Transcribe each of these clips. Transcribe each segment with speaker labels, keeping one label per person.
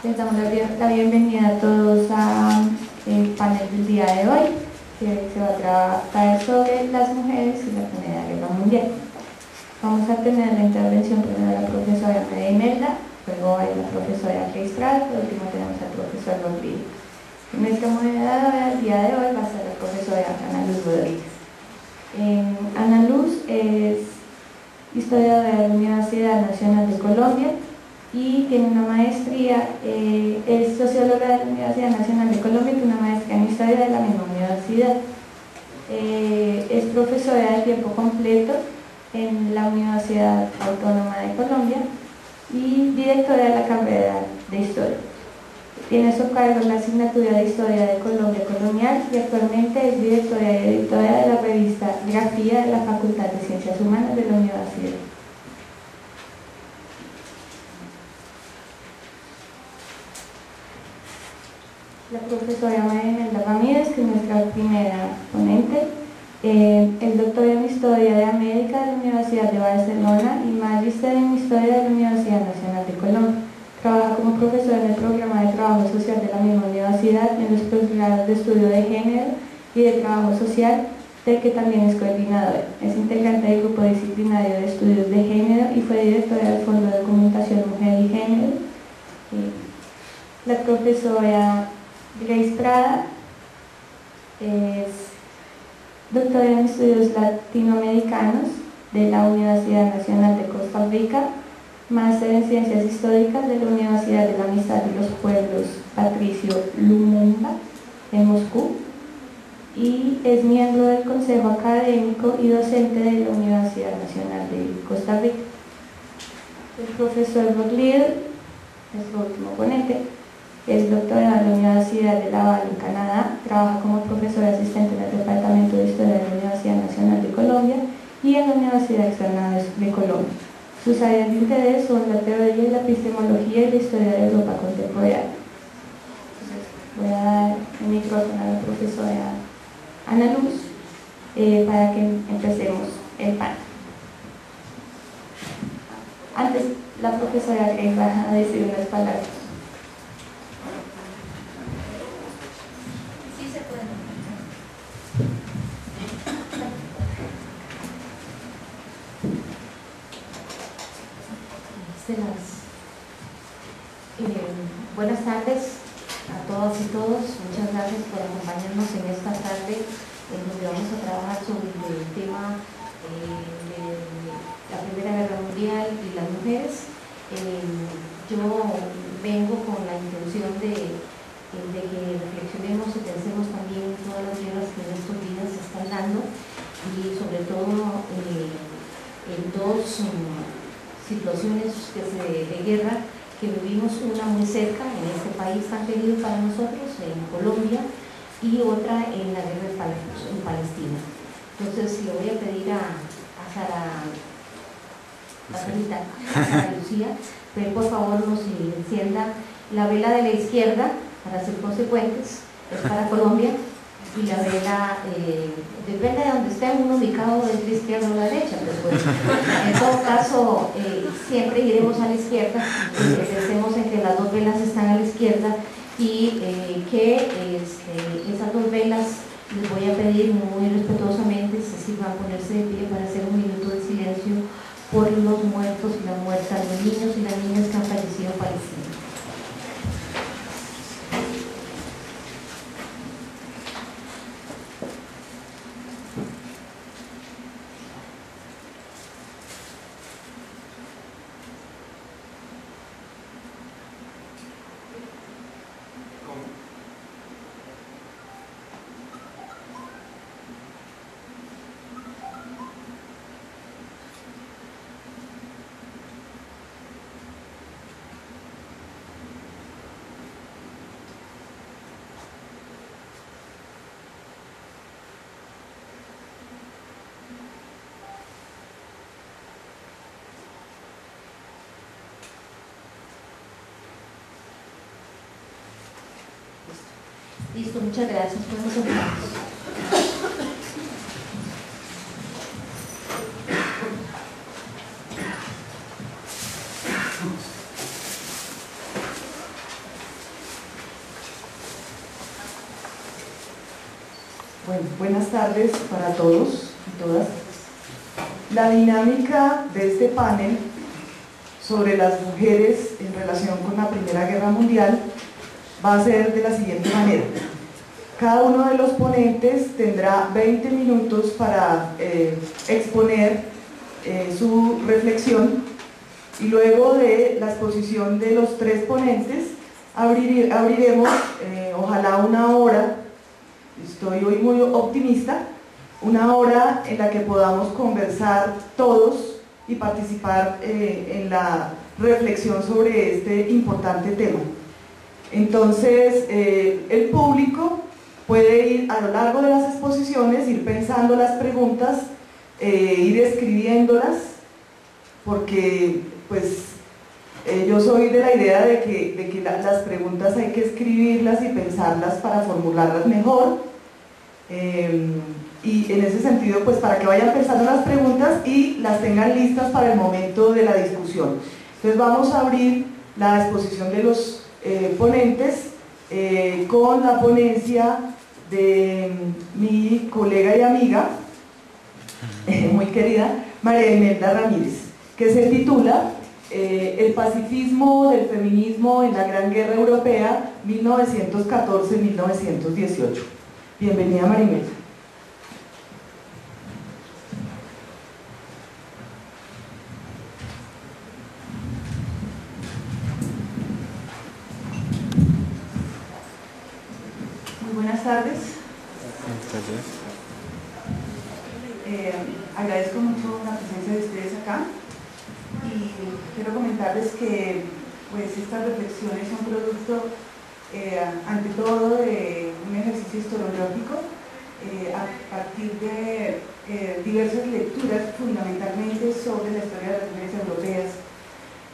Speaker 1: Les damos la bienvenida a todos al panel del día de hoy, que se va a tratar sobre las mujeres y la Primera Guerra Mundial. Vamos a tener la intervención primero de la profesora María Imelda, luego hay la profesora Grace Prada, por último tenemos al profesor Rodríguez. Nuestra moderadora del día de hoy va a ser la profesora Ana Luz Rodríguez. Ana Luz es historiadora de la Universidad Nacional de Colombia y tiene una maestría, es socióloga de la Universidad Nacional de Colombia y tiene una maestría en historia de la misma universidad. Es profesora de tiempo completo en la Universidad Autónoma de Colombia y directora de la carrera de historia. Tiene a su cargo la asignatura de Historia de Colombia Colonial y actualmente es directora y editora de la revista Grafía de la Facultad de Ciencias Humanas de la Universidad. La profesora María Imelda Ramírez, que es nuestra primera ponente, es doctora en Historia de América de la Universidad de Barcelona y magíster en Historia de la Universidad Nacional de Colombia. Trabaja como profesora en el programa de trabajo social de la misma universidad y en los posgrados de estudio de género y de trabajo social, del que también es coordinadora. Es integrante del grupo disciplinario de estudios de género y fue directora del Fondo de Documentación Mujer y Género. La profesora Grace Prada es doctora en estudios latinoamericanos de la Universidad Nacional de Costa Rica, máster en Ciencias Históricas de la Universidad de la Amistad de los Pueblos Patricio Lumumba en Moscú y es miembro del Consejo Académico y docente de la Universidad Nacional de Costa Rica. El profesor Rodríguez, nuestro último ponente, es doctora en la Universidad de Laval en Canadá, trabaja como profesor asistente en el Departamento de Historia de la Universidad Nacional de Colombia y en la Universidad Externa de Colombia. Sus áreas de interés son la teoría y la epistemología y la historia de Europa contemporánea. Entonces, voy a dar el micrófono a la profesora Ana Luz para que empecemos el panel. Antes, la profesora Grace va a decir unas palabras.
Speaker 2: Buenas tardes a todas y todos. Muchas gracias por acompañarnos en esta tarde en donde vamos a trabajar sobre el tema de la Primera Guerra Mundial y las mujeres. Yo vengo con la intención de que reflexionemos y pensemos también todas las guerras que en estos días se están dando y sobre todo en dos situaciones de guerra que vivimos, una muy cerca en este país tan querido para nosotros, en Colombia, y otra en la guerra en Palestina. Entonces le voy a pedir a Sara Lucía que por favor nos encienda la vela de la izquierda, para ser consecuentes, es para Colombia, y la vela, depende de donde esté uno ubicado, es la izquierda o la derecha, pero pues, en todo caso siempre iremos a la izquierda, pensemos en que las dos velas están a la izquierda y que esas dos velas les voy a pedir muy respetuosamente si van a ponerse de pie para hacer un minuto de silencio por los muertos y las muertas, los niños y las niñas que han fallecido en Palestina. Listo, muchas gracias. Podemos empezar.
Speaker 3: Buenas tardes para todos y todas. La dinámica de este panel sobre las mujeres en relación con la Primera Guerra Mundial va a ser de la siguiente manera. Cada uno de los ponentes tendrá 20 minutos para exponer su reflexión, y luego de la exposición de los tres ponentes abriremos ojalá una hora, estoy hoy muy optimista, una hora en la que podamos conversar todos y participar en la reflexión sobre este importante tema. Entonces, el público puede ir a lo largo de las exposiciones, ir pensando las preguntas, ir escribiéndolas, porque pues yo soy de la idea de que las preguntas hay que escribirlas y pensarlas para formularlas mejor, y en ese sentido pues para que vayan pensando las preguntas y las tengan listas para el momento de la discusión. Entonces vamos a abrir la exposición de los ponentes con la ponencia de mi colega y amiga muy querida María Imelda Ramírez, que se titula El pacifismo del feminismo en la Gran Guerra Europea 1914-1918. Bienvenida, María Imelda. Muy buenas tardes.
Speaker 4: Buenas tardes.
Speaker 3: Agradezco mucho la presencia de ustedes acá y quiero comentarles que pues, estas reflexiones son producto ante todo de un ejercicio historiográfico a partir de diversas lecturas fundamentalmente sobre la historia de las mujeres europeas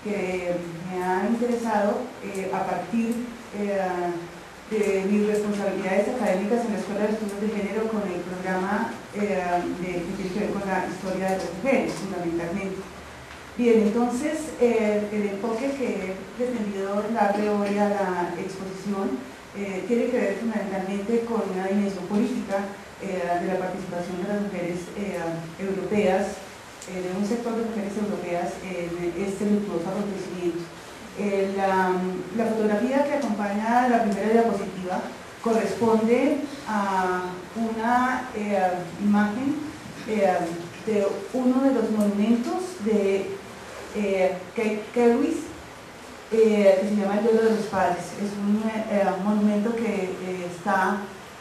Speaker 3: que me han interesado a partir de mis responsabilidades académicas en la Escuela de Estudios de Género con el programa que tiene que ver con la historia de las mujeres, fundamentalmente. Bien, entonces el enfoque que he pretendido darle hoy a la exposición tiene que ver fundamentalmente con una dimensión política de la participación de las mujeres europeas, de un sector de mujeres europeas en este luctuoso acontecimiento. La fotografía que acompaña la primera diapositiva corresponde a una imagen de uno de los monumentos de Kewis, que se llama El Duelo de los Padres. Es un monumento que está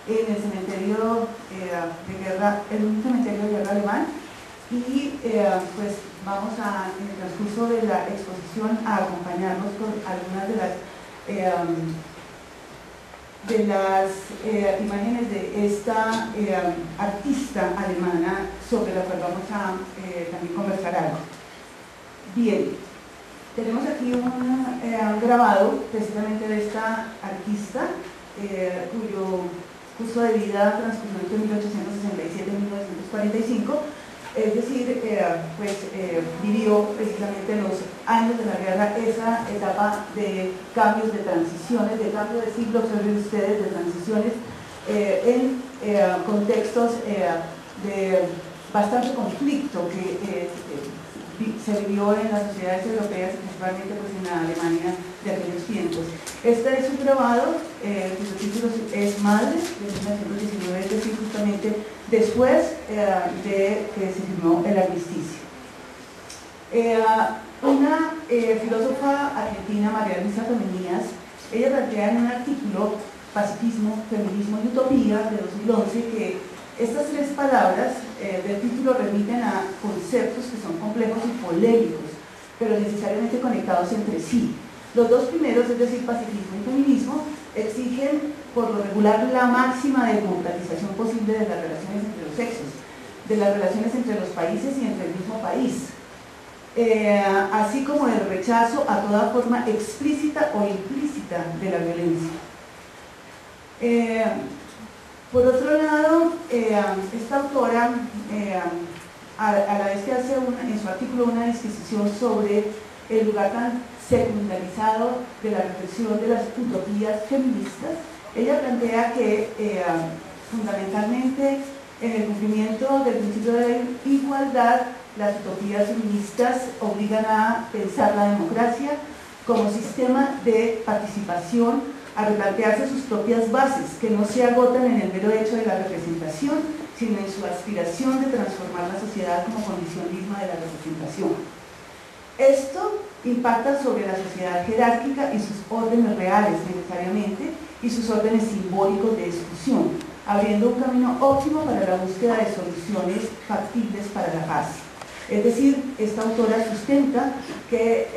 Speaker 3: en el cementerio de guerra, en un cementerio de guerra alemán, y pues vamos en el transcurso de la exposición a acompañarnos con algunas de las imágenes de esta artista alemana sobre la cual vamos a también conversar algo. Bien, tenemos aquí un grabado precisamente de esta artista cuyo curso de vida transcurrió entre 1867 y 1945. Es decir, vivió precisamente en los años de la guerra esa etapa de cambios, de transiciones, de cambio de siglo, observen ustedes, de transiciones en contextos de bastante conflicto que se vivió en las sociedades europeas, principalmente pues, en la Alemania de aquellos tiempos. Este es un grabado cuyo título es Madre, de 1919, es decir, justamente después de que se firmó el armisticio. Una filósofa argentina, María Luisa Femenías, ella plantea en un artículo Pacifismo, Feminismo y Utopía de 2011 que estas tres palabras del título remiten a conceptos que son complejos y polémicos, pero necesariamente conectados entre sí. Los dos primeros, es decir, pacifismo y feminismo, exigen por lo regular la máxima democratización posible de las relaciones entre los sexos, de las relaciones entre los países y entre el mismo país, así como el rechazo a toda forma explícita o implícita de la violencia. Por otro lado, esta autora, a la vez que hace en su artículo una disquisición sobre el lugar tan secundarizado de la reflexión de las utopías feministas, ella plantea que fundamentalmente en el cumplimiento del principio de la igualdad. Las utopías feministas obligan a pensar la democracia como sistema de participación, a replantearse sus propias bases, que no se agotan en el mero hecho de la representación, sino en su aspiración de transformar la sociedad como condición misma de la representación. Esto impacta sobre la sociedad jerárquica y sus órdenes reales necesariamente, y sus órdenes simbólicos de exclusión, abriendo un camino óptimo para la búsqueda de soluciones factibles para la paz. Es decir, esta autora sustenta que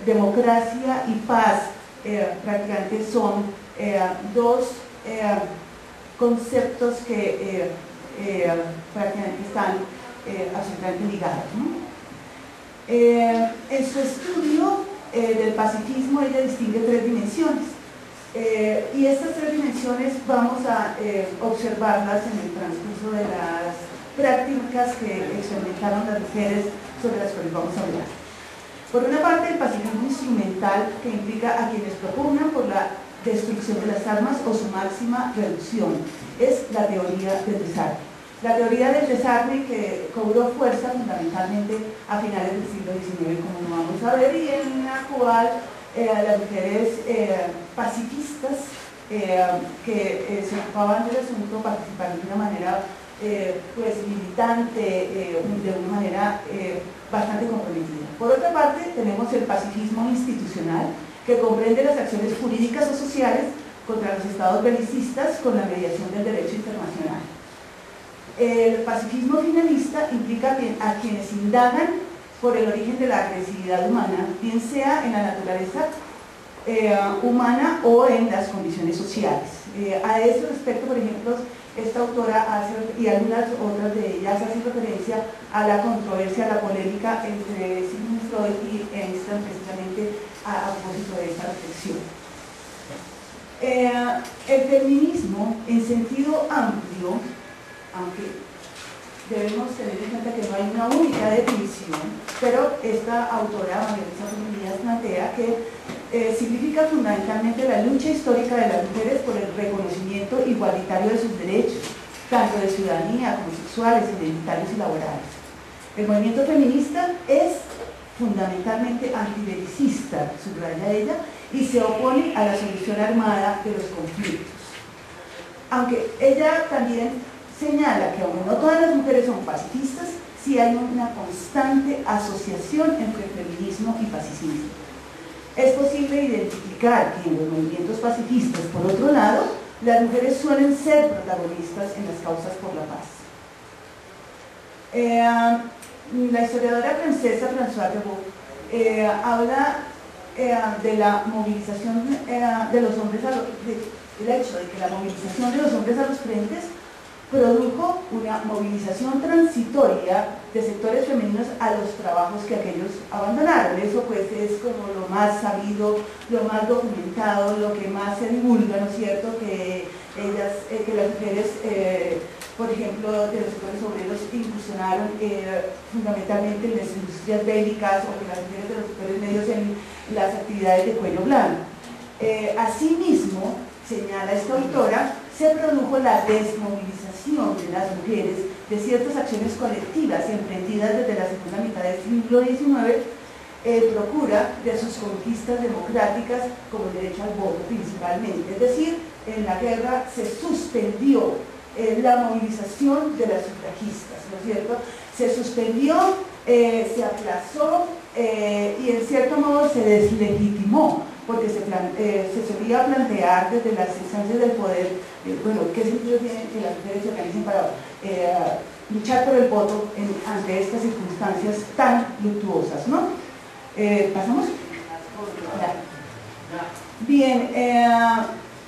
Speaker 3: democracia y paz prácticamente son dos conceptos que prácticamente están absolutamente ligados, ¿no? En su estudio del pacifismo ella distingue tres dimensiones, y estas tres dimensiones vamos a observarlas en el transcurso de las prácticas que experimentaron las mujeres sobre las cuales vamos a hablar. Por una parte, el pacifismo instrumental, que implica a quienes propugnan por la destrucción de las armas o su máxima reducción, es la teoría del desarme. La teoría del desarme que cobró fuerza fundamentalmente a finales del siglo XIX, como lo vamos a ver, y en la cual las mujeres pacifistas que se ocupaban del asunto participaron de una manera pues militante, de una manera bastante comprometida. Por otra parte, tenemos el pacifismo institucional, que comprende las acciones jurídicas o sociales contra los estados belicistas con la mediación del derecho internacional. El pacifismo finalista implica a quienes indagan por el origen de la agresividad humana, bien sea en la naturaleza humana o en las condiciones sociales. A ese respecto, por ejemplo, esta autora hace, y algunas otras de ellas hacen referencia a la controversia, a la polémica entre Sigmund Freud y Einstein, precisamente a propósito de esta reflexión. El feminismo, en sentido amplio, aunque debemos tener en cuenta que no hay una única definición, pero esta autora, María Luisa Díaz, plantea que significa fundamentalmente la lucha histórica de las mujeres por el reconocimiento igualitario de sus derechos, tanto de ciudadanía como sexuales, identitarios y laborales. El movimiento feminista es fundamentalmente antibelicista, subraya ella, y se opone a la solución armada de los conflictos. Aunque ella también señala que aunque no todas las mujeres son pacifistas, sí hay una constante asociación entre feminismo y pacifismo. Es posible identificar que en los movimientos pacifistas, por otro lado, las mujeres suelen ser protagonistas en las causas por la paz. La historiadora francesa Françoise Rebaud habla de la movilización de los hombres del hecho de que la movilización de los hombres a los frentes produjo una movilización transitoria de sectores femeninos a los trabajos que aquellos abandonaron. Eso pues es como lo más sabido, lo más documentado, lo que más se divulga, ¿no es cierto? Que las mujeres, por ejemplo, de los sectores obreros incursionaron fundamentalmente en las industrias bélicas, o que las mujeres de los sectores medios en las actividades de cuello blanco. Asimismo, señala esta autora, se produjo la desmovilización de las mujeres de ciertas acciones colectivas emprendidas desde la segunda mitad del siglo XIX en procura de sus conquistas democráticas, como el derecho al voto principalmente. Es decir, en la guerra se suspendió la movilización de las sufragistas, ¿no es cierto? Se suspendió, se aplazó y en cierto modo se deslegitimó, porque se solía plantear desde las instancias del poder, bueno, ¿qué sentido tiene que las mujeres se organicen para luchar por el voto ante estas circunstancias tan luctuosas, ¿no? ¿Pasamos? Bien,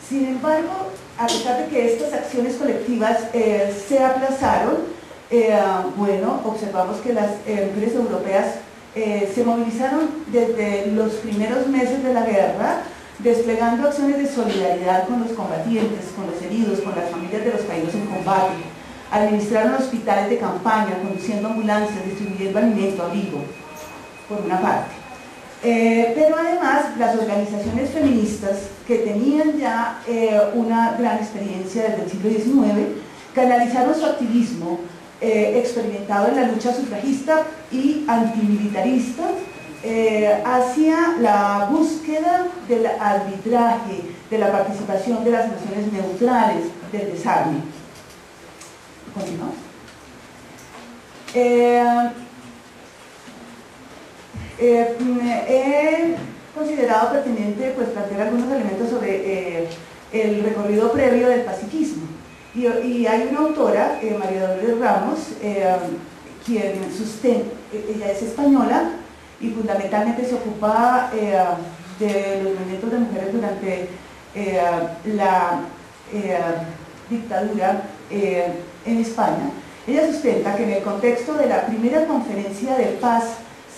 Speaker 3: sin embargo, a pesar de que estas acciones colectivas se aplazaron, bueno, observamos que las mujeres europeas se movilizaron desde los primeros meses de la guerra, desplegando acciones de solidaridad con los combatientes, con los heridos, con las familias de los caídos en combate. Administraron hospitales de campaña, conduciendo ambulancias, distribuyendo alimento, abrigo, por una parte. Pero además las organizaciones feministas que tenían ya una gran experiencia desde el siglo XIX canalizaron su activismo experimentado en la lucha sufragista y antimilitarista hacia la búsqueda del arbitraje, de la participación de las naciones neutrales del desarme. ¿Continuamos? He considerado pertinente pues, plantear algunos elementos sobre el recorrido previo del pacifismo. Y hay una autora, María Dolores Ramos, quien sustenta, ella es española y fundamentalmente se ocupa de los movimientos de mujeres durante la dictadura en España. Ella sustenta que en el contexto de la primera conferencia de paz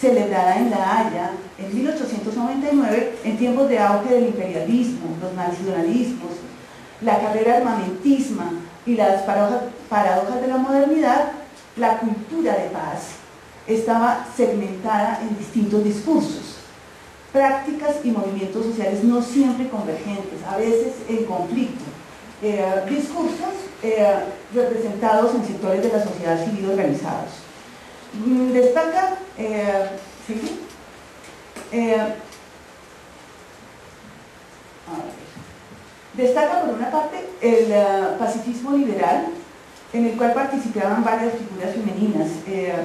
Speaker 3: celebrada en La Haya en 1899, en tiempos de auge del imperialismo, los nacionalismos, la carrera armamentista y las paradojas de la modernidad, la cultura de paz estaba segmentada en distintos discursos, prácticas y movimientos sociales no siempre convergentes, a veces en conflicto, discursos representados en sectores de la sociedad civil organizados. Destaca, ¿sí? Destaca por una parte el pacifismo liberal, en el cual participaban varias figuras femeninas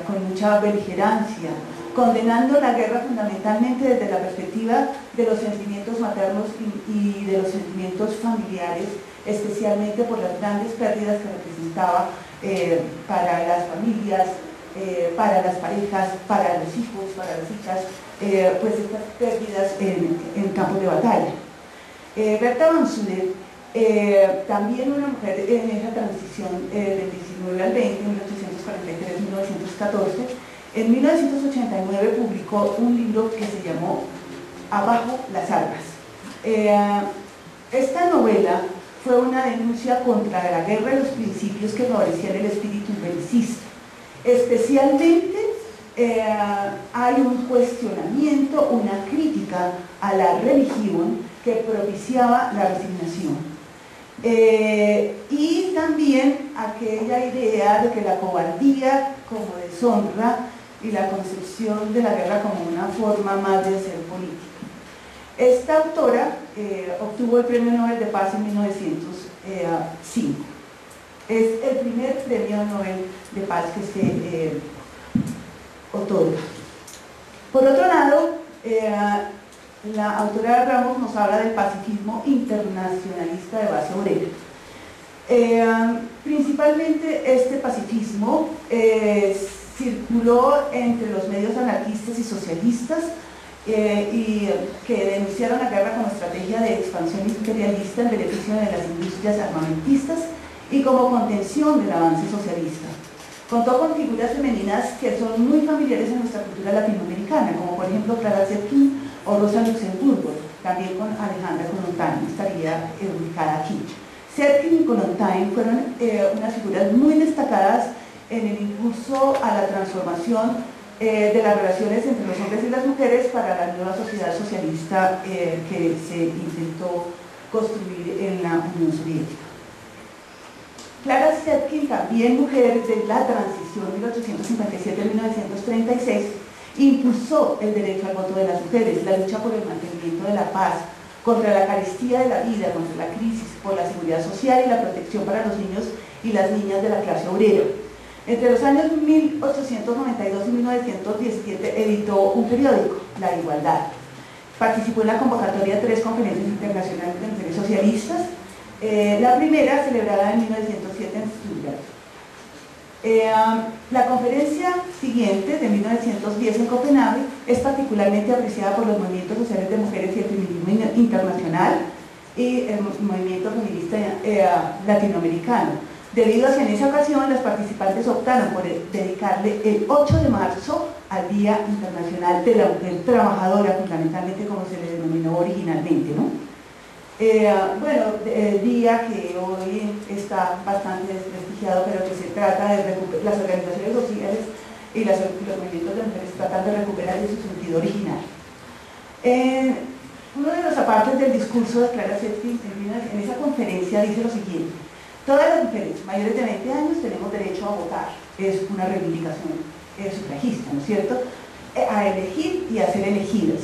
Speaker 3: con mucha beligerancia, condenando la guerra fundamentalmente desde la perspectiva de los sentimientos maternos y de los sentimientos familiares, especialmente por las grandes pérdidas que representaba para las familias, para las parejas, para los hijos, para las hijas, pues estas pérdidas en campos de batalla. Berta von Suder, también una mujer en esa transición del 19 al 20, 1843-1914, en 1989 publicó un libro que se llamó Abajo las armas. Esta novela fue una denuncia contra la guerra y los principios que favorecían el espíritu belicista. Especialmente hay un cuestionamiento, una crítica a la religión que propiciaba la resignación. Y también aquella idea de que la cobardía como deshonra y la concepción de la guerra como una forma más de hacer política. Esta autora obtuvo el Premio Nobel de Paz en 1905. Es el primer Premio Nobel de Paz que se otorga. Por otro lado, la autora Ramos nos habla del pacifismo internacionalista de base obrera. Principalmente este pacifismo circuló entre los medios anarquistas y socialistas y que denunciaron la guerra como estrategia de expansión imperialista en beneficio de las industrias armamentistas y como contención del avance socialista. Contó con figuras femeninas que son muy familiares en nuestra cultura latinoamericana, como por ejemplo Clara Zetkin o Rosa Luxemburgo, también con Alejandra Kollontai, estaría ubicada aquí. Zetkin y Kollontai fueron unas figuras muy destacadas en el impulso a la transformación de las relaciones entre los hombres y las mujeres para la nueva sociedad socialista que se intentó construir en la Unión Soviética. Clara Zetkin, también mujer de la transición 1857-1936, impulsó el derecho al voto de las mujeres, la lucha por el mantenimiento de la paz, contra la carestía de la vida, contra la crisis, por la seguridad social y la protección para los niños y las niñas de la clase obrera. Entre los años 1892 y 1917 editó un periódico, La Igualdad. Participó en la convocatoria de 3 conferencias internacionales de mujeres socialistas, la primera celebrada en 1907 en Stuttgart. La conferencia siguiente, de 1910 en Copenhague, es particularmente apreciada por los movimientos sociales de mujeres y el feminismo internacional y el movimiento feminista latinoamericano, debido a que en esa ocasión las participantes optaron por dedicarle el 8 de marzo al Día Internacional de la Mujer Trabajadora, fundamentalmente como se le denominó originalmente, ¿no? Bueno, el día que hoy está bastante desprestigiado, pero que se trata de recuperar, las organizaciones sociales y los movimientos de mujeres tratan de recuperar su sentido original. Uno de los apartes del discurso de Clara Zetkin en esa conferencia dice lo siguiente: todas las mujeres mayores de 20 años tenemos derecho a votar, es una reivindicación sufragista, ¿no es cierto?, a elegir y a ser elegidas.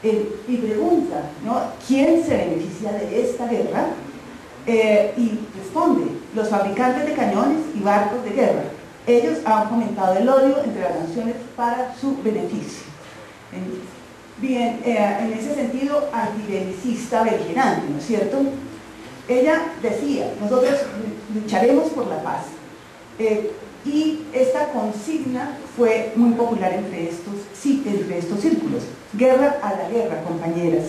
Speaker 3: Y pregunta, ¿no?, ¿quién se beneficia de esta guerra? Y responde: los fabricantes de cañones y barcos de guerra. Ellos han fomentado el odio entre las naciones para su beneficio. Bien, en ese sentido, antibelicista beligerante, ¿no es cierto? Ella decía: nosotros lucharemos por la paz. Y esta consigna fue muy popular entre estos círculos. Guerra a la guerra, compañeras.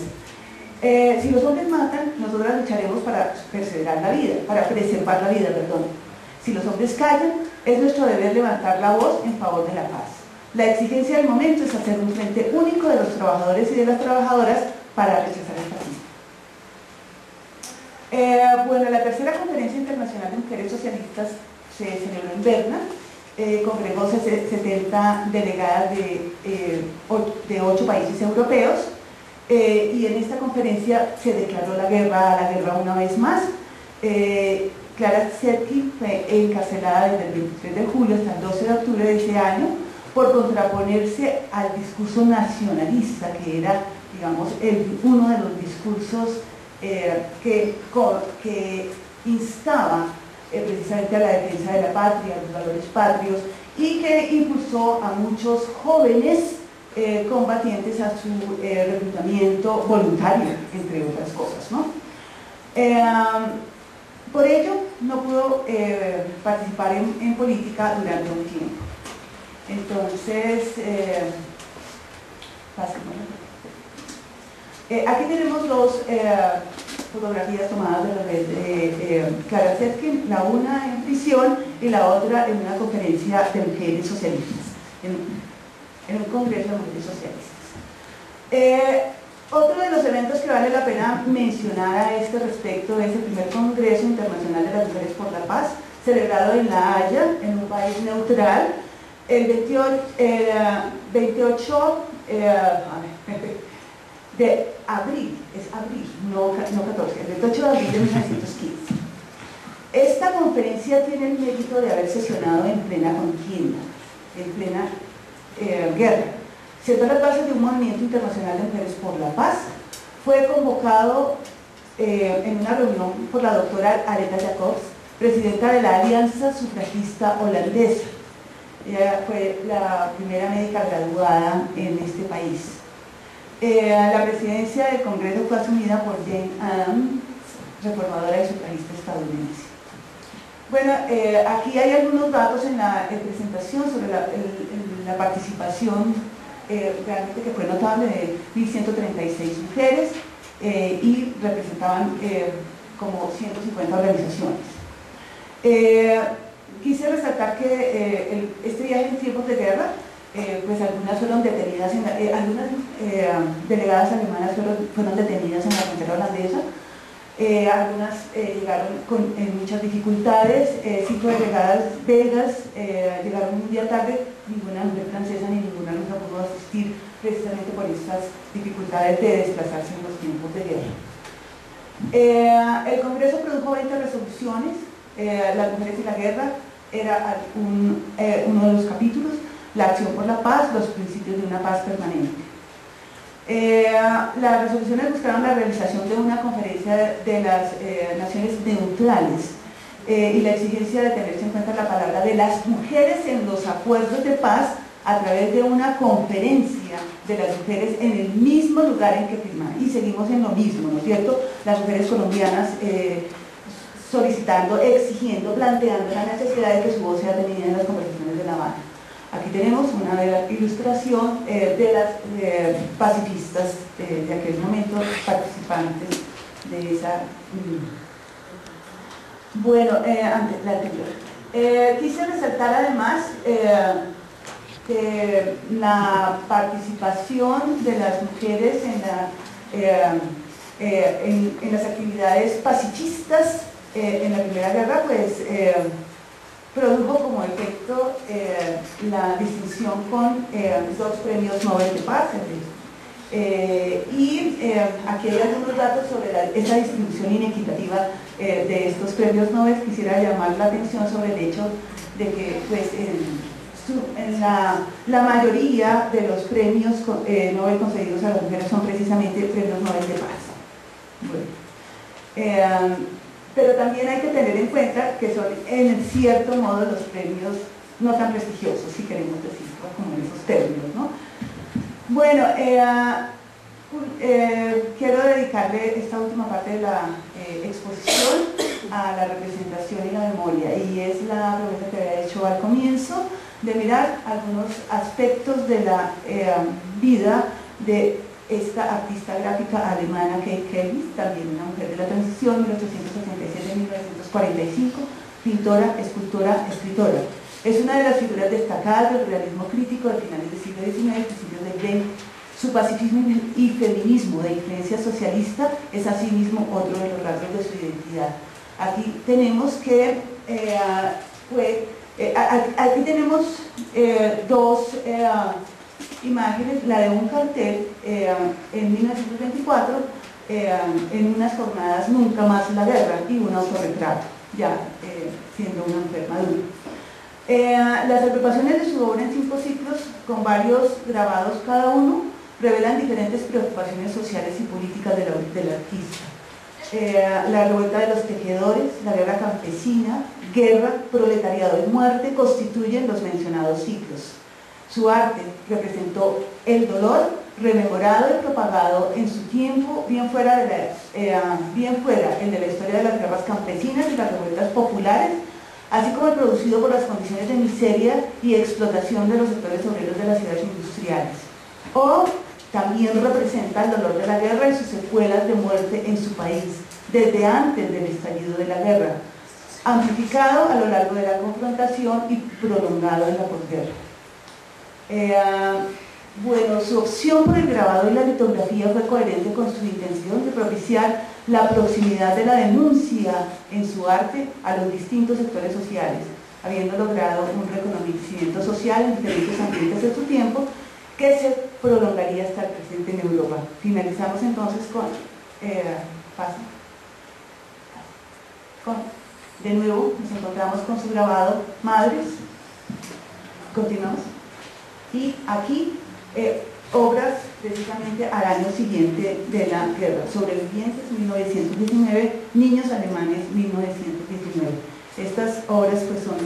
Speaker 3: Si los hombres matan, nosotras lucharemos para preservar la vida, perdón. Si los hombres callan, es nuestro deber levantar la voz en favor de la paz. La exigencia del momento es hacer un frente único de los trabajadores y de las trabajadoras para rechazar el fascismo. Bueno, la tercera conferencia internacional de mujeres socialistas se celebró en Berna. Congregó 70 delegadas de 8 países europeos, y en esta conferencia se declaró la guerra una vez más. Clara Zetkin fue encarcelada desde el 23 de julio hasta el 12 de octubre de ese año por contraponerse al discurso nacionalista, que era, digamos, uno de los discursos que instaba precisamente a la defensa de la patria, a los valores patrios, y que impulsó a muchos jóvenes combatientes a su reclutamiento voluntario, entre otras cosas, ¿no? Por ello, no pudo participar en política durante un tiempo. Entonces, aquí tenemos dos fotografías tomadas de la red de Clara Zetkin, la una en prisión y la otra en una conferencia de mujeres socialistas, en un congreso de mujeres socialistas. Otro de los eventos que vale la pena mencionar a este respecto es el primer Congreso Internacional de las Mujeres por la Paz, celebrado en La Haya, en un país neutral, el 28 de abril, es abril, no 14, el 28 de abril de 1915. Esta conferencia tiene el mérito de haber sesionado en plena contienda, en plena guerra. Sentó las bases de un movimiento internacional de mujeres por la paz. Fue convocado en una reunión por la doctora Aretha Jacobs, presidenta de la Alianza Sufragista Holandesa. Ella fue la primera médica graduada en este país. La presidencia del Congreso fue asumida por Jane Addams, reformadora y sufragista estadounidense. Bueno, aquí hay algunos datos en la presentación sobre la participación realmente que fue notable, de 1.136 mujeres, y representaban como 150 organizaciones. Quise resaltar que este viaje en tiempos de guerra, pues algunas fueron detenidas, algunas delegadas alemanas fueron detenidas en la frontera holandesa, algunas llegaron con muchas dificultades, 5 delegadas belgas llegaron un día tarde, ninguna mujer francesa ni ninguna rusa pudo asistir precisamente por estas dificultades de desplazarse en los tiempos de guerra. El Congreso produjo 20 resoluciones. Las mujeres y la guerra era uno de los capítulos, la acción por la paz, los principios de una paz permanente. Las resoluciones buscaron la realización de una conferencia de las naciones neutrales y la exigencia de tenerse en cuenta la palabra de las mujeres en los acuerdos de paz a través de una conferencia de las mujeres en el mismo lugar en que firmaron. Y seguimos en lo mismo, ¿no es cierto? Las mujeres colombianas solicitando, exigiendo, planteando la necesidad de que su voz sea tenida en las conversaciones de La Habana. Aquí tenemos una ilustración de las pacifistas de aquel momento, participantes de esa. Bueno, la anterior. Quise resaltar además que la participación de las mujeres en las actividades pacifistas en la Primera Guerra, pues produjo como efecto la distinción con 2 premios Nobel de Paz, Aquí hay algunos datos sobre esa distribución inequitativa de estos premios Nobel. Quisiera llamar la atención sobre el hecho de que pues, en la mayoría de los premios Nobel concedidos a las mujeres son precisamente premios Nobel de paz. Bueno. Pero también hay que tener en cuenta que son en cierto modo los premios no tan prestigiosos, si queremos decirlo como en esos términos, ¿no? Bueno, quiero dedicarle esta última parte de la exposición a la representación y la memoria, y es la promesa que había hecho al comienzo de mirar algunos aspectos de la vida de esta artista gráfica alemana Kate Kelvis, también una mujer de la transición, 1867-1945, pintora, escultora, escritora. Es una de las figuras destacadas del realismo crítico de finales del siglo XIX, principios del XX. Su pacifismo y feminismo de influencia socialista es asimismo otro de los rasgos de su identidad. Aquí tenemos que aquí tenemos dos imágenes, la de un cartel en 1924 en unas jornadas Nunca más la guerra, y un autorretrato, ya siendo una mujer madura. Las agrupaciones de su obra en 5 ciclos, con varios grabados cada uno, revelan diferentes preocupaciones sociales y políticas del artista. La revuelta de los tejedores, la guerra campesina, guerra, proletariado y muerte constituyen los mencionados ciclos. Su arte representó el dolor rememorado y propagado en su tiempo, bien fuera el de la historia de las guerras campesinas y las revueltas populares, así como el producido por las condiciones de miseria y explotación de los sectores obreros de las ciudades industriales. O también representa el dolor de la guerra y sus secuelas de muerte en su país, desde antes del estallido de la guerra, amplificado a lo largo de la confrontación y prolongado en la posguerra. Bueno, su opción por el grabado y la litografía fue coherente con su intención de propiciar la proximidad de la denuncia en su arte a los distintos sectores sociales, habiendo logrado un reconocimiento social en diferentes ambientes de su tiempo que se prolongaría hasta el presente en Europa. Finalizamos entonces de nuevo nos encontramos con su grabado Madres. Continuamos. Y aquí obras precisamente al año siguiente de la guerra: Sobrevivientes 1919, Niños alemanes 1919. Estas obras pues son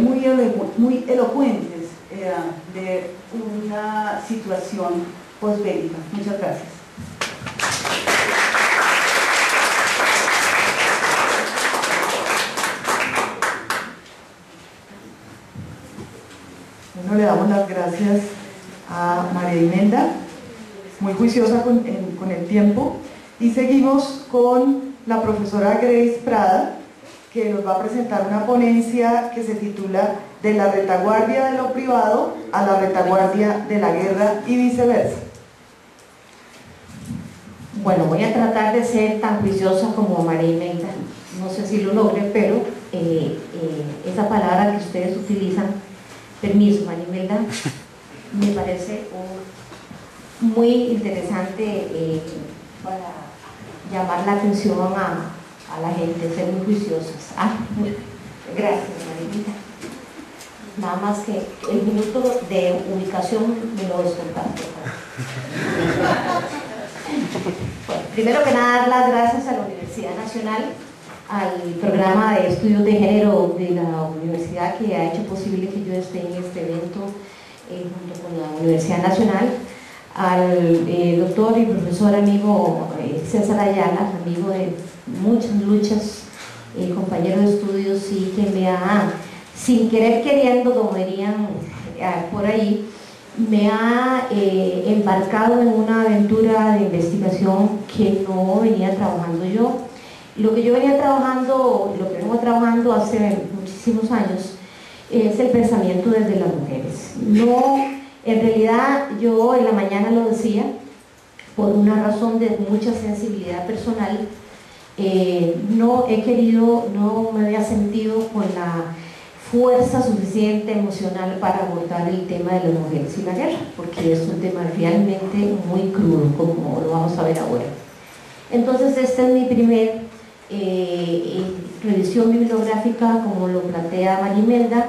Speaker 3: muy elocuentes de una situación posbélica. Muchas gracias.
Speaker 5: Bueno, le damos las gracias a María Imelda, muy juiciosa con el tiempo, y seguimos con la profesora Grace Prada, que nos va a presentar una ponencia que se titula De la retaguardia de lo privado a la retaguardia de la guerra y viceversa.
Speaker 2: Bueno, voy a tratar de ser tan juiciosa como María Imelda. No sé si lo logre, pero esa palabra que ustedes utilizan, permiso, María Imelda, me parece muy interesante para llamar la atención a la gente, ser muy juiciosas. Gracias, María Imelda. Nada más que el minuto de ubicación me lo descontaste. Bueno, primero que nada, dar las gracias a la Universidad Nacional, al programa de estudios de género de la universidad, que ha hecho posible que yo esté en este evento junto con la Universidad Nacional, al doctor y profesor amigo César Ayala, amigo de muchas luchas, compañero de estudios, y que me ha, sin querer queriendo, como dirían por ahí, me ha embarcado en una aventura de investigación que no venía trabajando yo. Lo que yo venía trabajando, lo que vengo trabajando hace muchísimos años, es el pensamiento desde las mujeres. No, en realidad yo en la mañana lo decía, por una razón de mucha sensibilidad personal, no he querido, no me había sentido con la fuerza suficiente emocional para abordar el tema de las mujeres y la guerra, porque es un tema realmente muy crudo, como lo vamos a ver ahora. Entonces, esta es mi primer revisión bibliográfica, como lo plantea María Imelda.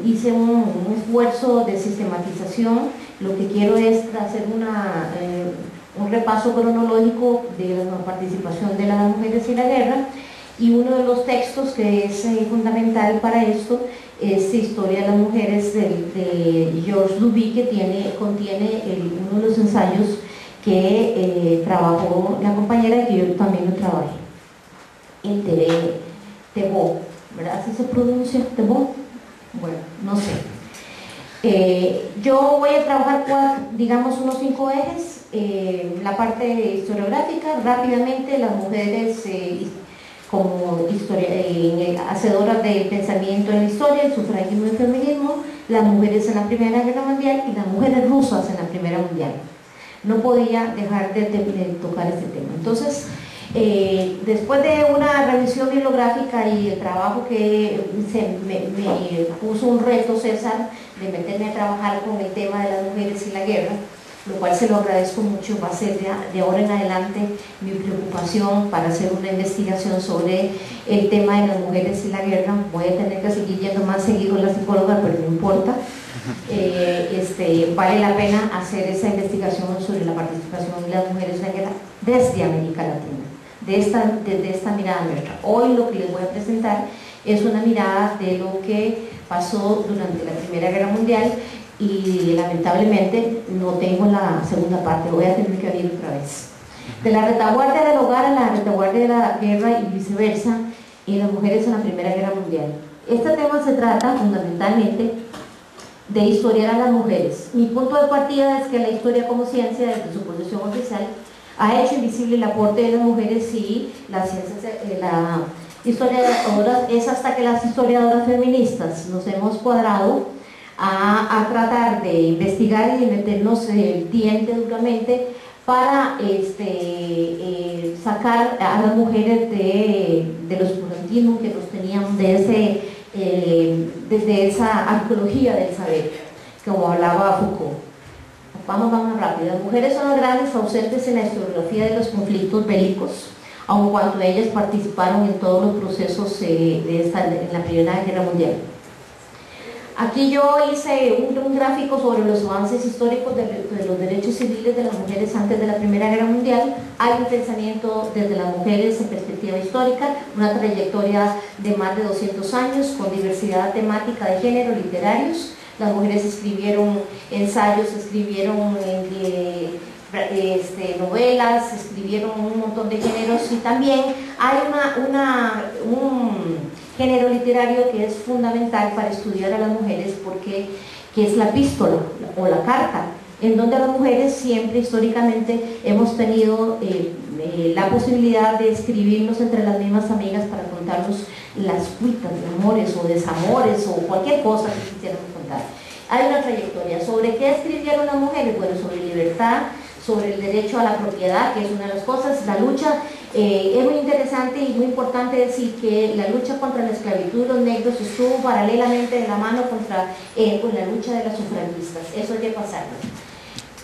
Speaker 2: Hice un esfuerzo de sistematización. Lo que quiero es hacer un repaso cronológico de la participación de las mujeres en la guerra, y uno de los textos que es fundamental para esto es Historia de las Mujeres de Georges Duby, que contiene uno de los ensayos que trabajó la compañera y que yo también lo trabajé, en Thébault, ¿verdad? ¿Así se pronuncia? ¿Thébault? Bueno, no sé. Yo voy a trabajar, digamos, unos 5 ejes. La parte historiográfica, rápidamente, las mujeres como hacedoras del pensamiento en la historia, el sufragismo y el feminismo, las mujeres en la Primera Guerra Mundial y las mujeres rusas en la Primera Mundial. No podía dejar de tocar este tema. Entonces, después de una revisión bibliográfica y el trabajo que me puso un reto César de meterme a trabajar con el tema de las mujeres y la guerra, lo cual se lo agradezco mucho, va a ser de ahora en adelante mi preocupación para hacer una investigación sobre el tema de las mujeres y la guerra. Voy a tener que seguir yendo más seguido a la psicóloga, pero no importa. Vale la pena hacer esa investigación sobre la participación de las mujeres en la guerra desde América Latina, desde esta mirada nuestra. Hoy lo que les voy a presentar es una mirada de lo que pasó durante la Primera Guerra Mundial, y lamentablemente no tengo la segunda parte, voy a tener que venir otra vez. De la retaguardia del hogar a la retaguardia de la guerra y viceversa, y las mujeres en la Primera Guerra Mundial. Este tema se trata fundamentalmente de historiar a las mujeres. Mi punto de partida es que la historia como ciencia, desde su posición oficial, ha hecho invisible el aporte de las mujeres, y la historiadora es hasta que las historiadoras feministas nos hemos cuadrado a tratar de investigar y de meternos el diente duramente para sacar a las mujeres del oscurantismo que nos tenían desde esa arqueología del saber, como hablaba Foucault. Vamos rápido. Las mujeres son las grandes ausentes en la historiografía de los conflictos bélicos, aun cuando ellas participaron en todos los procesos en la Primera Guerra Mundial. Aquí yo hice un gráfico sobre los avances históricos de los derechos civiles de las mujeres antes de la Primera Guerra Mundial. Hay un pensamiento desde las mujeres en perspectiva histórica, una trayectoria de más de 200 años con diversidad temática de género, literarios. Las mujeres escribieron ensayos, escribieron novelas, escribieron un montón de géneros, y también hay un género literario que es fundamental para estudiar a las mujeres, que es la epístola o la carta, en donde las mujeres siempre históricamente hemos tenido la posibilidad de escribirnos entre las mismas amigas para contarnos las cuitas de amores o desamores o cualquier cosa que quisiéramos contar. Hay una trayectoria. ¿Sobre qué escribieron las mujeres? Bueno, sobre libertad, sobre el derecho a la propiedad, que es una de las cosas, la lucha. Es muy interesante y muy importante decir que la lucha contra la esclavitud de los negros estuvo paralelamente de la mano con la lucha de las sufragistas. Eso hay que pasarlo.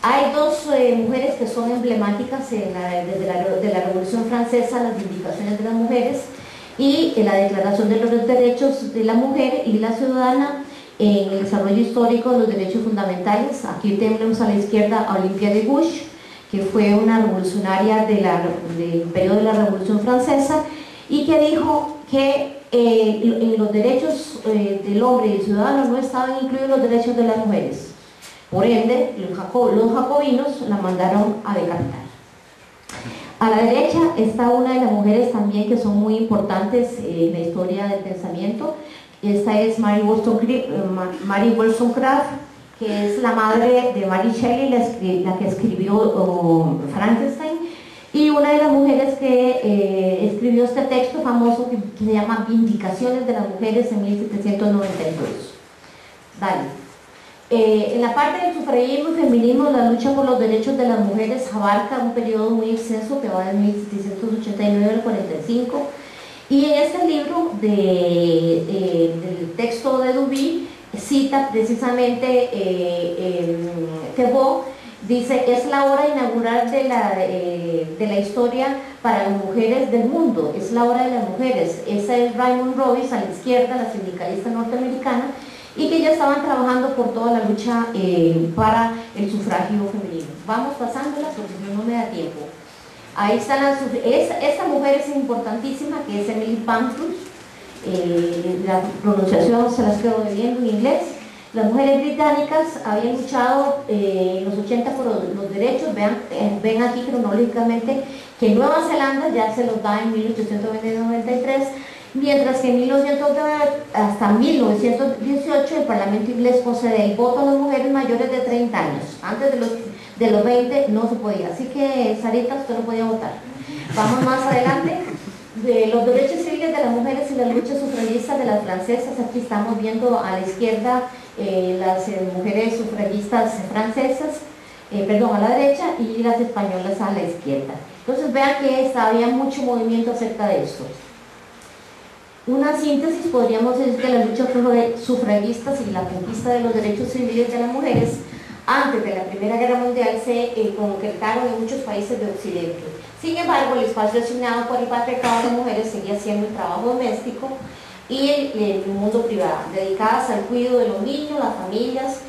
Speaker 2: Hay dos mujeres que son emblemáticas de la Revolución Francesa, las Vindicaciones de las Mujeres y la Declaración de los Derechos de la Mujer y la Ciudadana en el desarrollo histórico de los derechos fundamentales. Aquí tenemos a la izquierda a Olympia de Gouges, que fue una revolucionaria del periodo de la Revolución Francesa, y que dijo que en los derechos del hombre y del ciudadano no estaban incluidos los derechos de las mujeres. Por ende, los jacobinos la mandaron a decapitar. A la derecha está una de las mujeres también que son muy importantes en la historia del pensamiento. Esta es Mary Wollstonecraft, que es la madre de Mary Shelley, la que escribió Frankenstein, y una de las mujeres que escribió este texto famoso que se llama Vindicaciones de las Mujeres en 1792. Dale. En la parte del sufragismo y feminismo, la lucha por los derechos de las mujeres abarca un periodo muy extenso que va de 1789 al 45, Y en este libro del texto de Duby cita precisamente Thebault, dice: es la hora inaugural de la historia para las mujeres del mundo, es la hora de las mujeres. Esa es Raymond Robbins, a la izquierda, la sindicalista norteamericana, y que ya estaban trabajando por toda la lucha para el sufragio femenino. Vamos pasándola porque no me da tiempo. Ahí están esta mujer es importantísima, que es Emily Pankhurst. La pronunciación se las quedo debiendo en inglés. Las mujeres británicas habían luchado en los 80 por los derechos. Ven aquí cronológicamente que Nueva Zelanda ya se los da en 1893, mientras que en 1909 hasta 1918 el Parlamento inglés concede el voto a las mujeres mayores de 30 años. Antes de los 20 no se podía, así que Sarita, usted no podía votar. Vamos más adelante. De los derechos civiles de las mujeres y las luchas sufragistas de las francesas. Aquí estamos viendo a la izquierda las mujeres sufragistas francesas, a la derecha, y las españolas a la izquierda. Entonces vean que había mucho movimiento acerca de esto. Una síntesis, podríamos decir que las luchas sufragistas y la conquista de los derechos civiles de las mujeres antes de la Primera Guerra Mundial se concretaron en muchos países de Occidente. Sin embargo, el espacio asignado por el patriarcado a las mujeres seguía siendo el trabajo doméstico y el mundo privado, dedicadas al cuidado de los niños, las familias.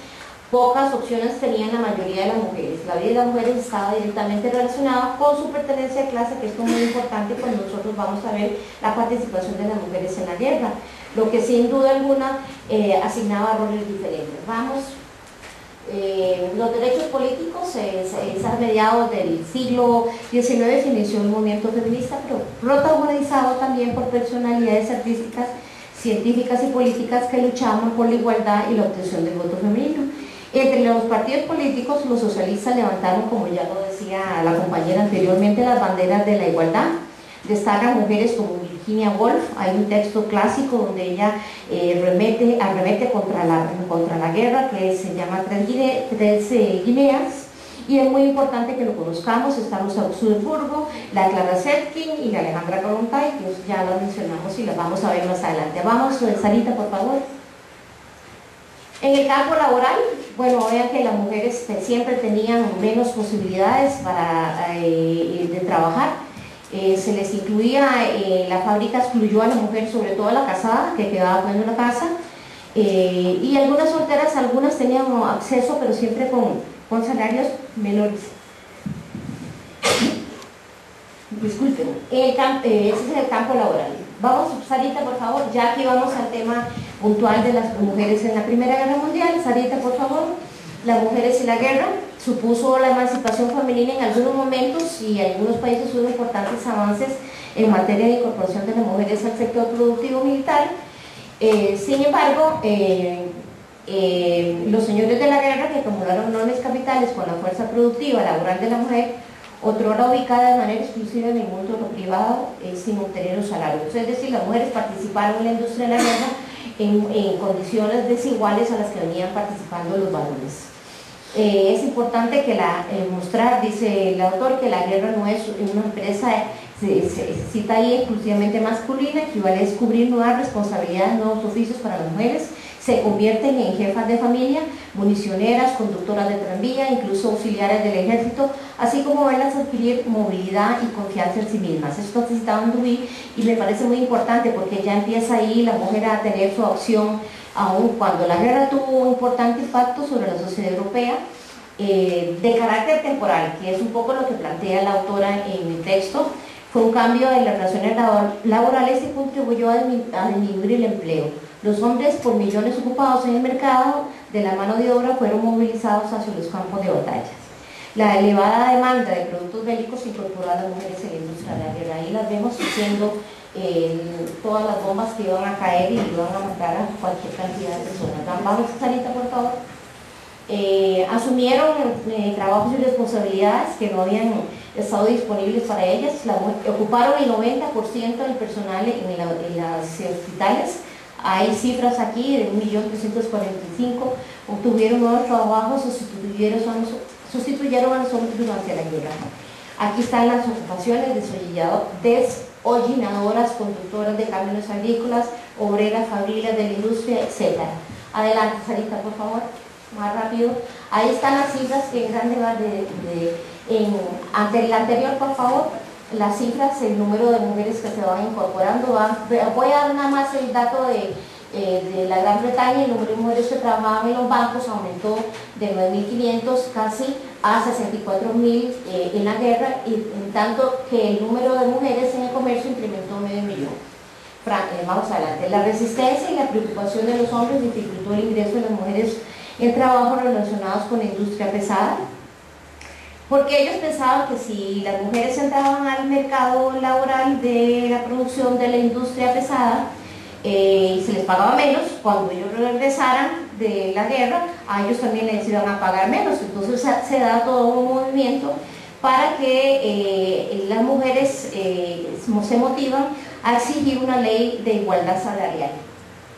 Speaker 2: Pocas opciones tenían la mayoría de las mujeres. La vida de las mujeres estaba directamente relacionada con su pertenencia a clase, que esto es muy importante cuando nosotros vamos a ver la participación de las mujeres en la guerra, lo que sin duda alguna asignaba roles diferentes. Vamos. Los derechos políticos es a mediados del siglo XIX se inició el movimiento feminista, pero protagonizado también por personalidades artísticas, científicas y políticas que luchaban por la igualdad y la obtención del voto femenino. Entre los partidos políticos, los socialistas levantaron, como ya lo decía la compañera anteriormente, las banderas de la igualdad. Destacan mujeres como Virginia Woolf. Hay un texto clásico donde ella arremete contra la guerra, que se llama Tres Guineas, y es muy importante que lo conozcamos. Está Rosa Luxemburgo, la Clara Zetkin y la Alejandra Kollontai, que ya las mencionamos y las vamos a ver más adelante. Vamos, Sarita, por favor. En el campo laboral, bueno, vean que las mujeres siempre tenían menos posibilidades de trabajar. Se les incluía, la fábrica excluyó a la mujer, sobre todo a la casada, que quedaba pues en la casa, y algunas solteras, algunas tenían acceso, pero siempre con salarios menores. Disculpen, ese es el campo laboral. Vamos, Sarita, por favor, ya aquí vamos al tema puntual de las mujeres en la Primera Guerra Mundial. Sarita, por favor. Las mujeres y la guerra supuso la emancipación femenina en algunos momentos, y en algunos países hubo importantes avances en materia de incorporación de las mujeres al sector productivo militar. Sin embargo, los señores de la guerra, que acumularon enormes capitales con la fuerza productiva laboral de la mujer, otrora ubicada de manera exclusiva en el mundo de lo privado, sin obtener los salarios. Es decir, las mujeres participaron en la industria de la guerra en condiciones desiguales a las que venían participando los varones. Es importante que mostrar, dice el autor, que la guerra no es una empresa, se cita ahí, exclusivamente masculina, equivale a descubrir nuevas responsabilidades, nuevos oficios para las mujeres. Se convierten en jefas de familia, municioneras, conductoras de tranvía, incluso auxiliares del ejército, así como verlas adquirir movilidad y confianza en sí mismas. Esto está citado en Duby y me parece muy importante porque ya empieza ahí la mujer a tener su opción, aun cuando la guerra tuvo un importante impacto sobre la sociedad europea, de carácter temporal, que es un poco lo que plantea la autora en el texto. Fue un cambio de las relaciones laborales y contribuyó a disminuir el empleo. Los hombres, por millones ocupados en el mercado de la mano de obra, fueron movilizados hacia los campos de batalla. La elevada demanda de productos bélicos incorporó a las mujeres en la industria de la guerra. Ahí las vemos haciendo todas las bombas que iban a caer y iban a matar a cualquier cantidad de personas. Vamos, Sarita, por favor. Asumieron trabajos y responsabilidades que no habían estado disponibles para ellas. Ocuparon el 90% del personal en las hospitales. Hay cifras aquí de 1.345.000, obtuvieron nuevos trabajos, sustituyeron a los hombres durante la guerra. Aquí están las ocupaciones: originadoras, conductoras de camiones agrícolas, obreras, familias de la industria, etc. Adelante, Sarita, por favor, más rápido. Ahí están las cifras que en grande va ante la anterior, por favor, las cifras, el número de mujeres que se van incorporando. Voy a dar nada más el dato de la Gran Bretaña. El número de mujeres que trabajaban en los bancos aumentó de 9.500 casi a 64.000 en la guerra, y en tanto que el número de mujeres en el comercio incrementó 500.000. Vamos adelante. La resistencia y la preocupación de los hombres dificultó el ingreso de las mujeres en trabajos relacionados con la industria pesada, porque ellos pensaban que si las mujeres entraban al mercado laboral de la producción de la industria pesada y se les pagaba menos, cuando ellos regresaran de la guerra, a ellos también les iban a pagar menos. Entonces se da todo un movimiento para que las mujeres se motivan a exigir una ley de igualdad salarial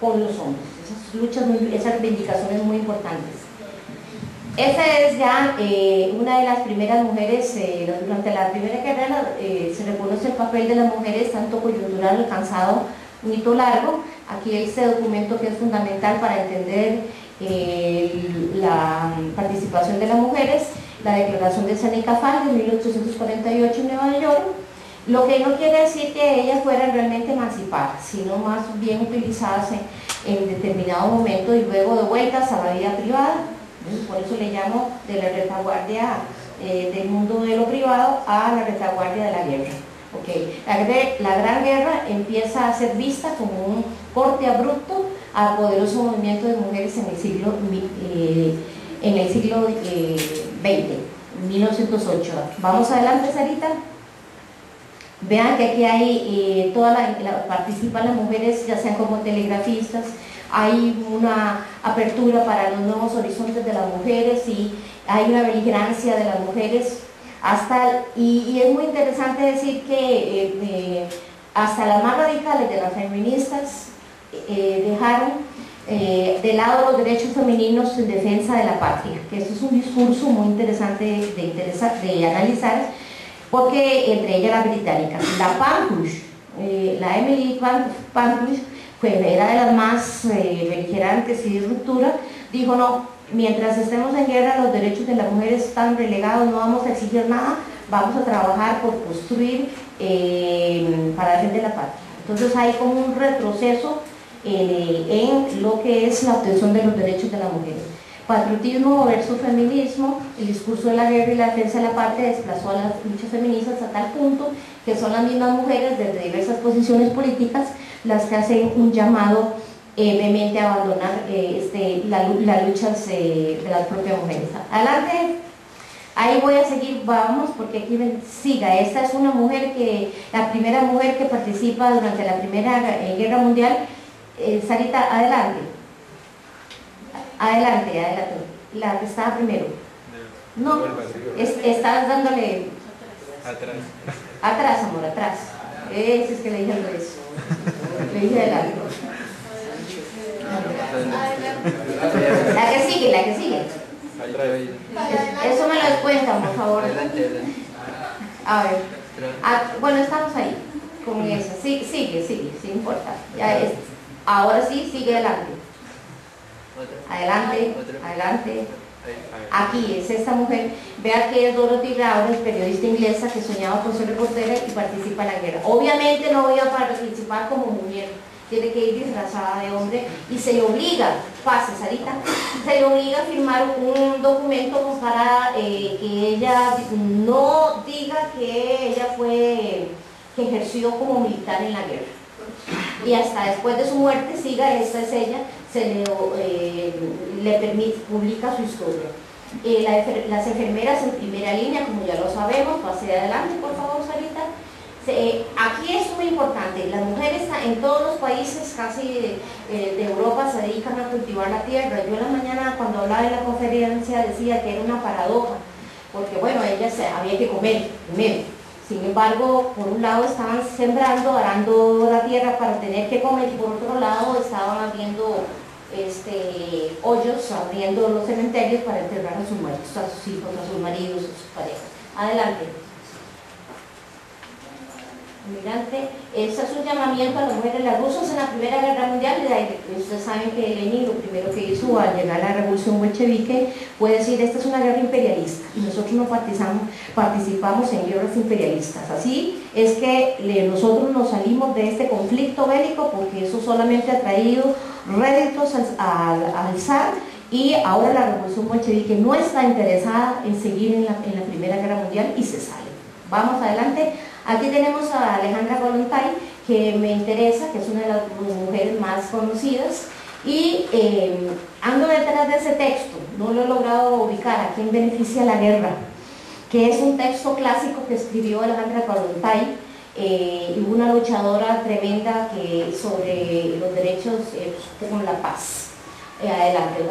Speaker 2: con los hombres. Esas luchas, esas reivindicaciones muy importantes. Esta es ya una de las primeras mujeres. Durante la primera guerra se reconoce el papel de las mujeres, tanto coyuntural, alcanzado un hito largo. Aquí este documento que es fundamental para entender la participación de las mujeres, la Declaración de San-Nicafal de 1848 en Nueva York, lo que no quiere decir que ellas fueran realmente emancipadas, sino más bien utilizadas en determinado momento y luego devueltas a la vida privada. Por eso le llamo de la retaguardia del mundo de lo privado a la retaguardia de la guerra. Okay. La Gran Guerra empieza a ser vista como un corte abrupto al poderoso movimiento de mujeres en el siglo XX, 1908. Vamos adelante, Sarita. Vean que aquí hay participan las mujeres, ya sean como telegrafistas. Hay una apertura para los nuevos horizontes de las mujeres y hay una beligerancia de las mujeres. Y es muy interesante decir que hasta las más radicales de las feministas dejaron de lado los derechos femeninos en defensa de la patria, que esto es un discurso muy interesante de analizar, porque entre ellas las británicas, la Pankhurst, la Emily Pankhurst, era de las más beligerantes y de ruptura, dijo: no, mientras estemos en guerra los derechos de las mujeres están relegados, no vamos a exigir nada, vamos a trabajar por construir para defender la patria. Entonces hay como un retroceso en lo que es la obtención de los derechos de las mujeres. Patriotismo versus feminismo, el discurso de la guerra y la defensa de la patria desplazó a las luchas feministas a tal punto que son las mismas mujeres desde diversas posiciones políticas las que hacen un llamado vehemente a abandonar las luchas de las propias mujeres. Adelante, ahí voy a seguir, vamos, porque aquí siga. Esta es una mujer la primera mujer que participa durante la Primera Guerra Mundial. Sarita, adelante. Adelante, la que estaba primero. No, estabas dándole... Atrás, amor, atrás. Es que le dije al revés. Le dije adelante. La que sigue. Eso me lo descuentan, por favor. A ver. Bueno, estamos ahí con esa. Sigue, sin importa. Ahora sí, sigue adelante. Adelante. Aquí es esta mujer. Vea que es Dorothy Browne, periodista inglesa que soñaba con ser reportera y participa en la guerra. Obviamente no voy a participar como mujer, tiene que ir disfrazada de hombre y se le obliga, pase Sarita, se le obliga a firmar un documento para que ella no diga que ella que ejerció como militar en la guerra. Y hasta después de su muerte, esta es ella, le permite, publica su historia. Las enfermeras en primera línea, como ya lo sabemos, pase adelante por favor, Sarita. Aquí es muy importante, las mujeres en todos los países casi de Europa se dedican a cultivar la tierra. Yo en la mañana cuando hablaba en la conferencia decía que era una paradoja, porque bueno, ellas había que comer primero. Sin embargo, por un lado estaban sembrando, arando la tierra para tener que comer, y por otro lado estaban abriendo hoyos, abriendo los cementerios para enterrar a sus muertos, a sus hijos, a sus maridos, a sus parejas. Adelante. almirante, ese es un llamamiento a las mujeres. Las rusas en la Primera Guerra Mundial, ustedes saben que Lenin lo primero que hizo al llegar a la revolución bolchevique fue decir, esta es una guerra imperialista y nosotros no participamos en guerras imperialistas. Así es que nosotros nos salimos de este conflicto bélico porque eso solamente ha traído réditos al zar, y ahora la revolución bolchevique no está interesada en seguir en la Primera Guerra Mundial y se sale. Vamos adelante. Aquí tenemos a Alejandra Kollontai, que me interesa, que es una de las mujeres más conocidas, y ando detrás de ese texto, no lo he logrado ubicar, ¿a quién beneficia la guerra?, que es un texto clásico que escribió Alejandra Kollontai, una luchadora tremenda sobre los derechos con la paz. Adelante,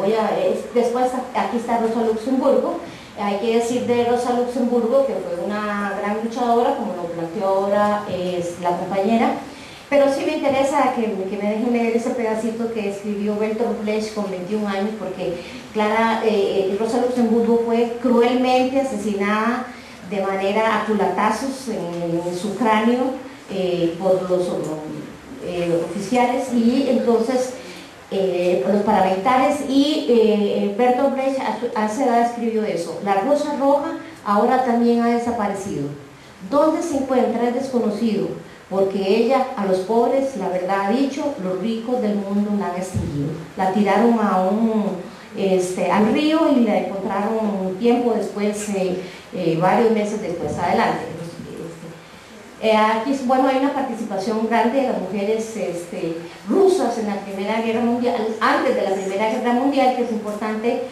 Speaker 2: después aquí está Rosa Luxemburgo. Hay que decir de Rosa Luxemburgo que fue una gran luchadora, como lo planteó ahora la compañera, pero sí me interesa que me dejen leer ese pedacito que escribió Bertolt Brecht con 21 años, porque Rosa Luxemburgo fue cruelmente asesinada de manera a culatazos en su cráneo por los oficiales, y entonces los paramilitares, y Bertolt Brecht a esa edad escribió eso: la rosa roja ahora también ha desaparecido. ¿Dónde se encuentra? Es desconocido, porque ella a los pobres, la verdad ha dicho, los ricos del mundo la han extinguido. La tiraron al río y la encontraron un tiempo después, varios meses después. Adelante. Aquí, bueno, hay una participación grande de las mujeres rusas en la Primera Guerra Mundial, antes de la Primera Guerra Mundial, que es importante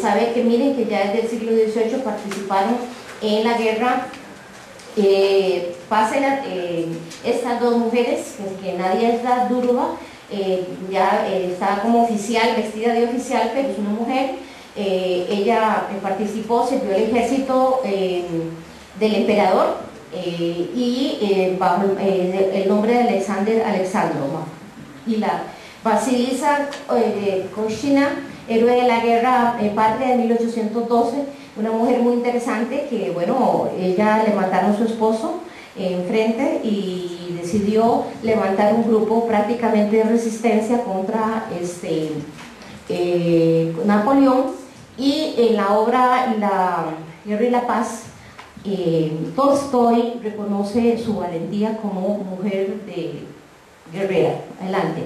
Speaker 2: saber que miren que ya desde el siglo XVIII participaron en la guerra. Estas dos mujeres, que Nadia Zdurova, ya está como oficial, vestida de oficial, pero es una mujer. Ella participó, sirvió el ejército del emperador, bajo el nombre de Alexander Alexandrov, y la Vasilisa Koshina, héroe de la guerra patria de 1812, una mujer muy interesante que, bueno, ella le mataron a su esposo enfrente y decidió levantar un grupo prácticamente de resistencia contra Napoleón, y en la obra La Guerra y la Paz, Tolstoy reconoce su valentía como mujer guerrera. Adelante.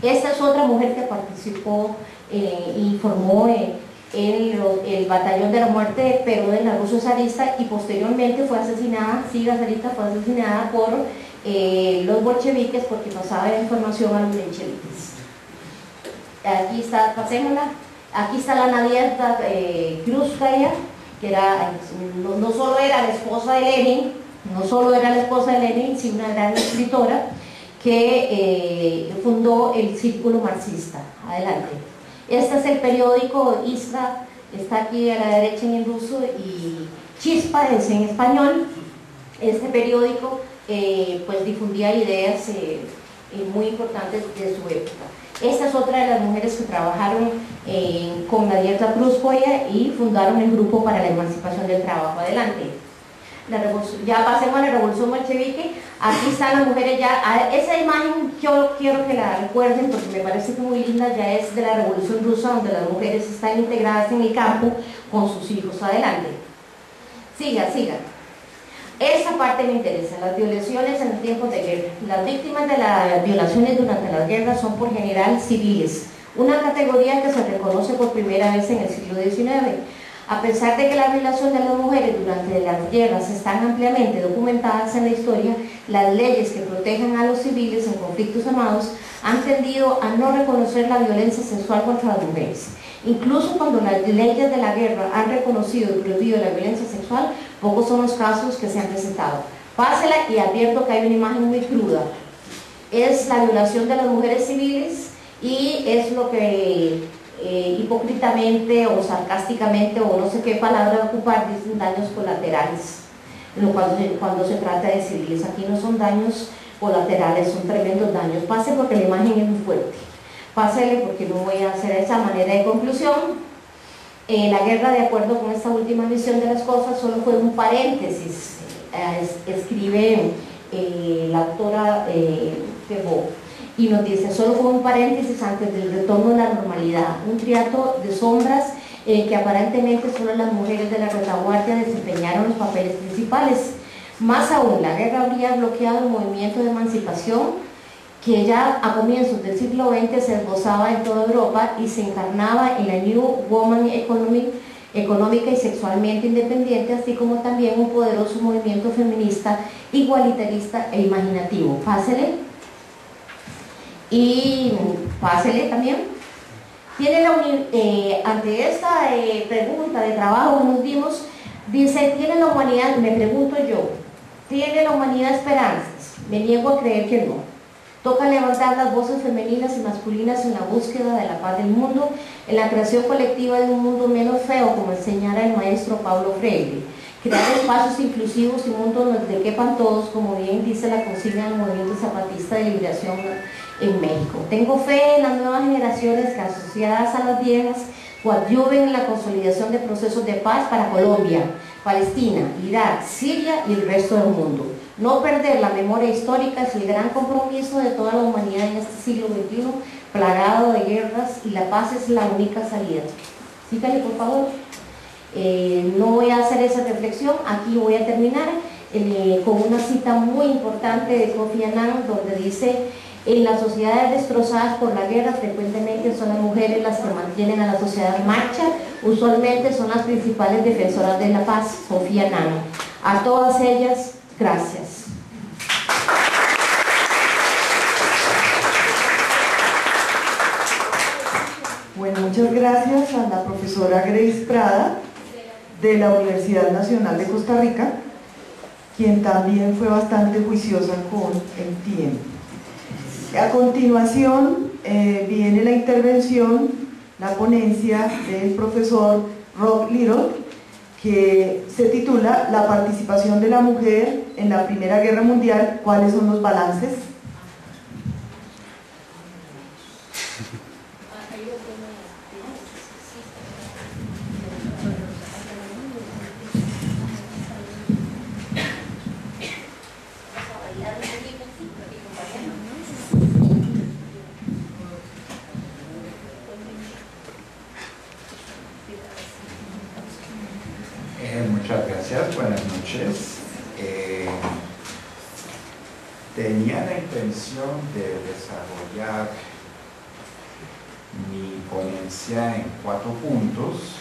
Speaker 2: Esta es otra mujer que participó y formó el Batallón de la Muerte, pero de la Rusia zarista, y posteriormente fue asesinada, la zarista fue asesinada por los bolcheviques porque pasaba la información a los mencheviques. Aquí está, pasémosla. Aquí está la Nadia Krúpskaya, que no solo era la esposa de Lenin, sino una gran escritora que fundó el Círculo Marxista. Adelante. Este es el periódico Istra, está aquí a la derecha en ruso, y Chispa es en español. Este periódico pues difundía ideas muy importantes de su época. Esta es otra de las mujeres que trabajaron con Nadia Krúpskaya y fundaron el grupo para la emancipación del trabajo. Adelante. Ya pasemos a la revolución bolchevique. Aquí están las mujeres ya. Esa imagen yo quiero que la recuerden porque me parece que muy linda. Ya es de la revolución rusa, donde las mujeres están integradas en el campo con sus hijos. Adelante. Siga. Esa parte me interesa, las violaciones en tiempos de guerra. Las víctimas de las violaciones durante las guerras son por general civiles, una categoría que se reconoce por primera vez en el siglo XIX. A pesar de que la violación de las mujeres durante las guerras están ampliamente documentadas en la historia, las leyes que protejan a los civiles en conflictos armados han tendido a no reconocer la violencia sexual contra las mujeres. Incluso cuando las leyes de la guerra han reconocido y prohibido la violencia sexual, pocos son los casos que se han presentado. Pásela y advierto que hay una imagen muy cruda. Es la violación de las mujeres civiles, y es lo que hipócritamente o sarcásticamente, o no sé qué palabra ocupar, dicen daños colaterales. Cuando se trata de civiles, aquí no son daños colaterales, son tremendos daños. Pase porque la imagen es muy fuerte. Pásele porque no voy a hacer esa manera de conclusión. La guerra, de acuerdo con esta última visión de las cosas, solo fue un paréntesis, escribe la autora Ferbo, y nos dice: solo fue un paréntesis antes del retorno a la normalidad, un triato de sombras que aparentemente solo las mujeres de la retaguardia desempeñaron los papeles principales. Más aún, la guerra habría bloqueado el movimiento de emancipación que ya a comienzos del siglo XX se esbozaba en toda Europa y se encarnaba en la New Woman Economy, económica y sexualmente independiente, así como también un poderoso movimiento feminista, igualitarista e imaginativo. Pásele. Y pásele también. Ante esta pregunta de trabajo que nos dimos, dice: ¿tiene la humanidad? Me pregunto yo, ¿tiene la humanidad esperanzas? Me niego a creer que no. Toca levantar las voces femeninas y masculinas en la búsqueda de la paz del mundo, en la creación colectiva de un mundo menos feo, como enseñara el maestro Paulo Freire. Crear espacios inclusivos y mundos donde quepan todos, como bien dice la consigna del movimiento zapatista de liberación en México. Tengo fe en las nuevas generaciones que, asociadas a las viejas, coadyuven en la consolidación de procesos de paz para Colombia, Palestina, Irak, Siria y el resto del mundo. No perder la memoria histórica es el gran compromiso de toda la humanidad en este siglo XXI, plagado de guerras, y la paz es la única salida. Sígale, por favor. No voy a hacer esa reflexión, aquí voy a terminar con una cita muy importante de Kofi Annan, donde dice: en las sociedades destrozadas por la guerra, frecuentemente son las mujeres las que mantienen a la sociedad en marcha, usualmente son las principales defensoras de la paz. Kofi Annan. A todas ellas, gracias.
Speaker 5: Bueno, muchas gracias a la profesora Grace Prada de la Universidad Nacional de Costa Rica, quien también fue bastante juiciosa con el tiempo. A continuación viene la intervención, la ponencia del profesor Rob Little, que se titula La participación de la mujer en la Primera Guerra Mundial, ¿cuáles son los balances?
Speaker 6: Muchas gracias, buenas noches. Tenía la intención de desarrollar mi ponencia en 4 puntos,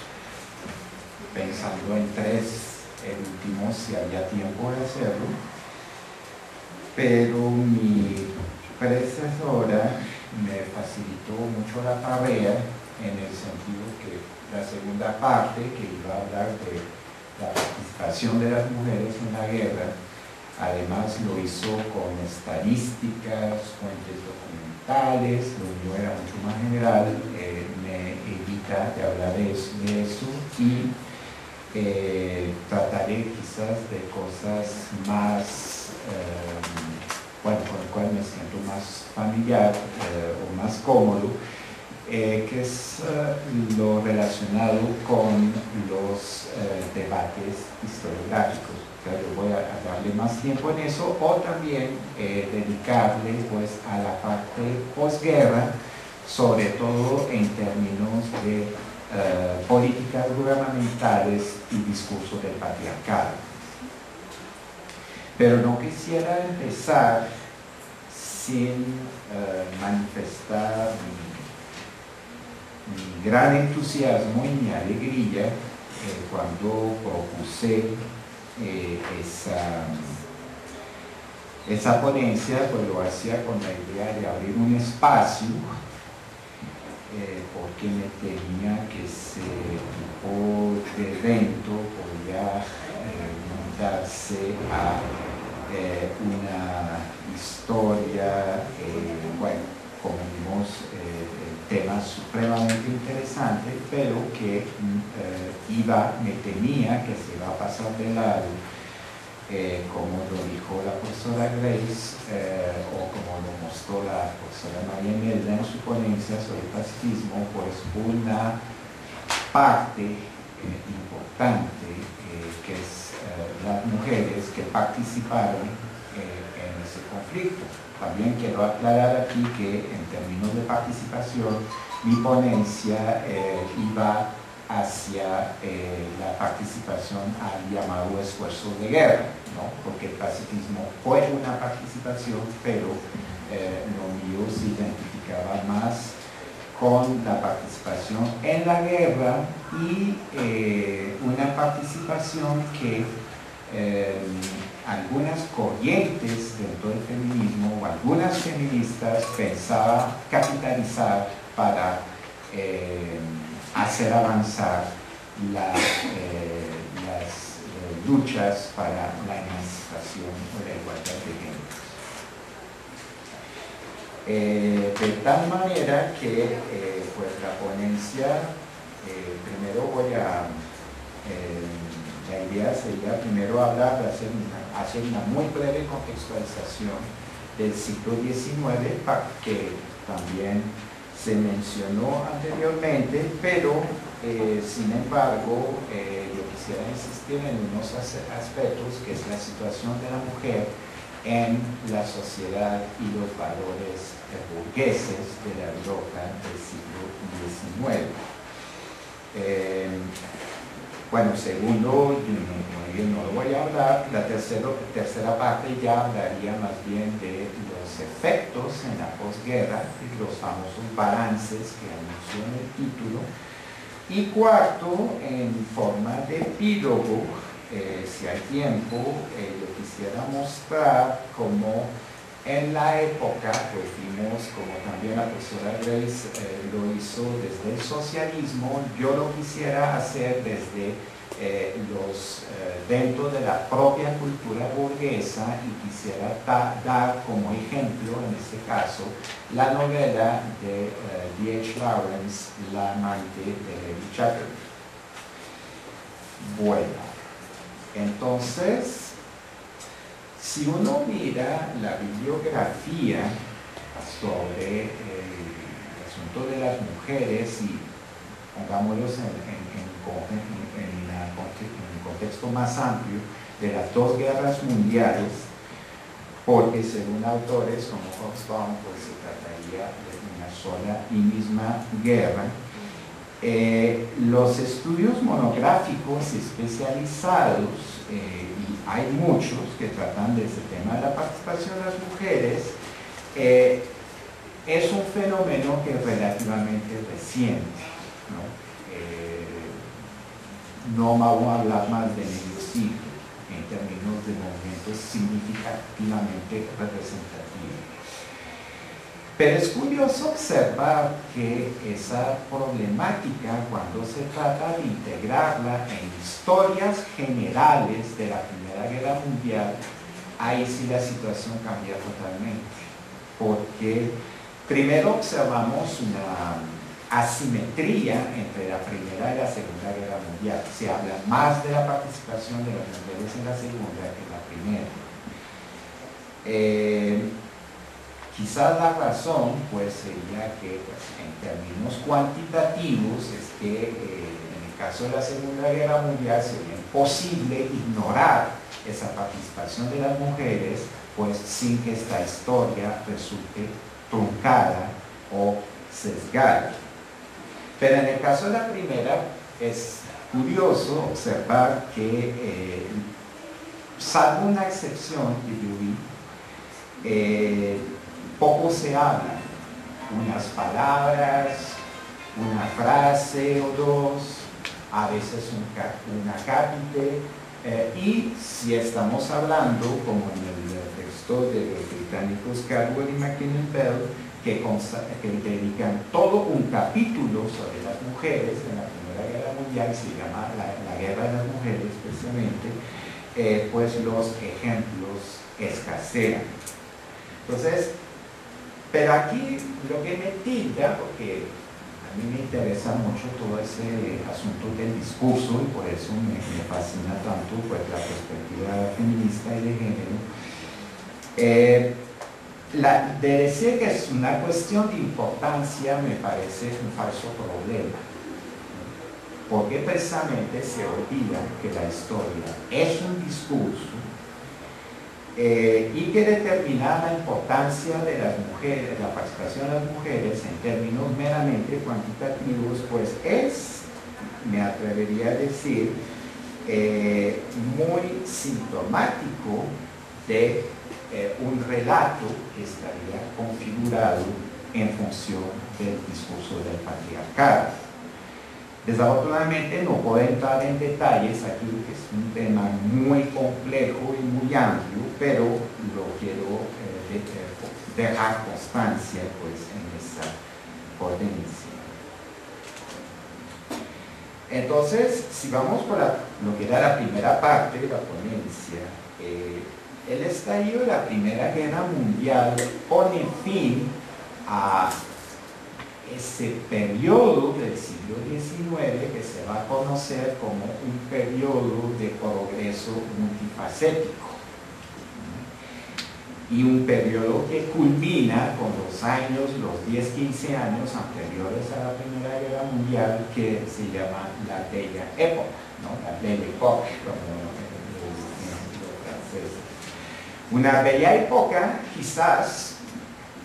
Speaker 6: pensando en 3, el último si había tiempo de hacerlo, pero mi predecesora me facilitó mucho la tarea en el sentido que la segunda parte, que iba a hablar de la participación de las mujeres en la guerra, además lo hizo con estadísticas, fuentes documentales, lo mío era mucho más general, me evita de hablar de eso y trataré quizás de cosas más, bueno, con las cuales me siento más familiar o más cómodo, que es lo relacionado con los debates historiográficos. O sea, yo voy a darle más tiempo en eso, o también dedicarle pues a la parte posguerra, sobre todo en términos de políticas gubernamentales y discurso del patriarcado. Pero no quisiera empezar sin manifestar mi gran entusiasmo y mi alegría cuando propuse esa ponencia, pues lo hacía con la idea de abrir un espacio, porque me temía que ese tipo de evento podía darse a una historia, bueno, como vimos, tema supremamente interesante, pero que me temía que se iba a pasar de lado, como lo dijo la profesora Grace, o como lo mostró la profesora María Imelda en su ponencia sobre pacifismo, pues una parte importante, que es las mujeres que participaron en ese conflicto. También quiero aclarar aquí que en términos de participación, mi ponencia iba hacia la participación al llamado esfuerzo de guerra, ¿no? Porque el pacifismo fue una participación, pero lo mío se identificaba más con la participación en la guerra y una participación que algunas corrientes dentro del feminismo o algunas feministas pensaban capitalizar para hacer avanzar las luchas para la emancipación o la igualdad de género. De tal manera que pues la ponencia, primero la idea sería primero hablar de hacer una muy breve contextualización del siglo XIX, que también se mencionó anteriormente, pero sin embargo yo quisiera insistir en unos aspectos, que es la situación de la mujer en la sociedad y los valores burgueses de la Europa del siglo XIX. Bueno, segundo, no lo voy a hablar. La tercera parte ya hablaría más bien de los efectos en la posguerra, los famosos balances que anunció en el título. Y cuarto, en forma de epílogo, si hay tiempo, yo quisiera mostrar cómo en la época, pues vimos como también la profesora Grace lo hizo desde el socialismo, yo lo quisiera hacer desde dentro de la propia cultura burguesa, y quisiera dar como ejemplo, en este caso, la novela de D.H. Lawrence, La amante de Lady Chatterley. Bueno, entonces, si uno mira la bibliografía sobre el asunto de las mujeres, y pongámoslos en un contexto más amplio de las dos guerras mundiales, porque según autores como Hobsbawm, pues se trataría de una sola y misma guerra. Los estudios monográficos especializados, y hay muchos que tratan de ese tema de la participación de las mujeres, es un fenómeno que es relativamente reciente, no vamos a hablar más de medio siglo en términos de movimientos significativamente representativos. Pero es curioso observar que esa problemática, cuando se trata de integrarla en historias generales de la Primera Guerra Mundial, ahí sí la situación cambia totalmente, porque primero observamos una asimetría entre la Primera y la Segunda Guerra Mundial. Se habla más de la participación de las mujeres en la Segunda que en la Primera. Quizás la razón pues sería que pues, en términos cuantitativos es que en el caso de la Segunda Guerra Mundial sería imposible ignorar esa participación de las mujeres, pues sin que esta historia resulte truncada o sesgada. Pero en el caso de la Primera es curioso observar que salvo una excepción que yo vi, poco se habla, unas palabras, una frase o dos, a veces un acápite, y si estamos hablando, como en el texto de los británicos Caldwell y McKinnon Bell, que dedican todo un capítulo sobre las mujeres en la Primera Guerra Mundial, se llama la Guerra de las Mujeres precisamente, pues los ejemplos escasean. Entonces, pero aquí lo que me tilda, porque a mí me interesa mucho todo ese asunto del discurso y por eso me fascina tanto pues, la perspectiva feminista y de género, de decir que es una cuestión de importancia me parece un falso problema, porque precisamente se olvida que la historia es un discurso y que determina la importancia de las mujeres, la participación de las mujeres en términos meramente cuantitativos, pues es, me atrevería a decir, muy sintomático de un relato que estaría configurado en función del discurso del patriarcado. Desafortunadamente no puedo entrar en detalles aquí, es un tema muy complejo y muy amplio, pero lo quiero dejar constancia pues, en esa ponencia. Entonces, si vamos por lo que era la primera parte de la ponencia, el estallido de la Primera Guerra Mundial pone fin a ese periodo del siglo XIX que se va a conocer como un periodo de progreso multifacético y un periodo que culmina con los años, los 10-15 años anteriores a la Primera Guerra Mundial, que se llama la Bella Época, ¿no? La Belle Époque, como los franceses. Una bella época, quizás,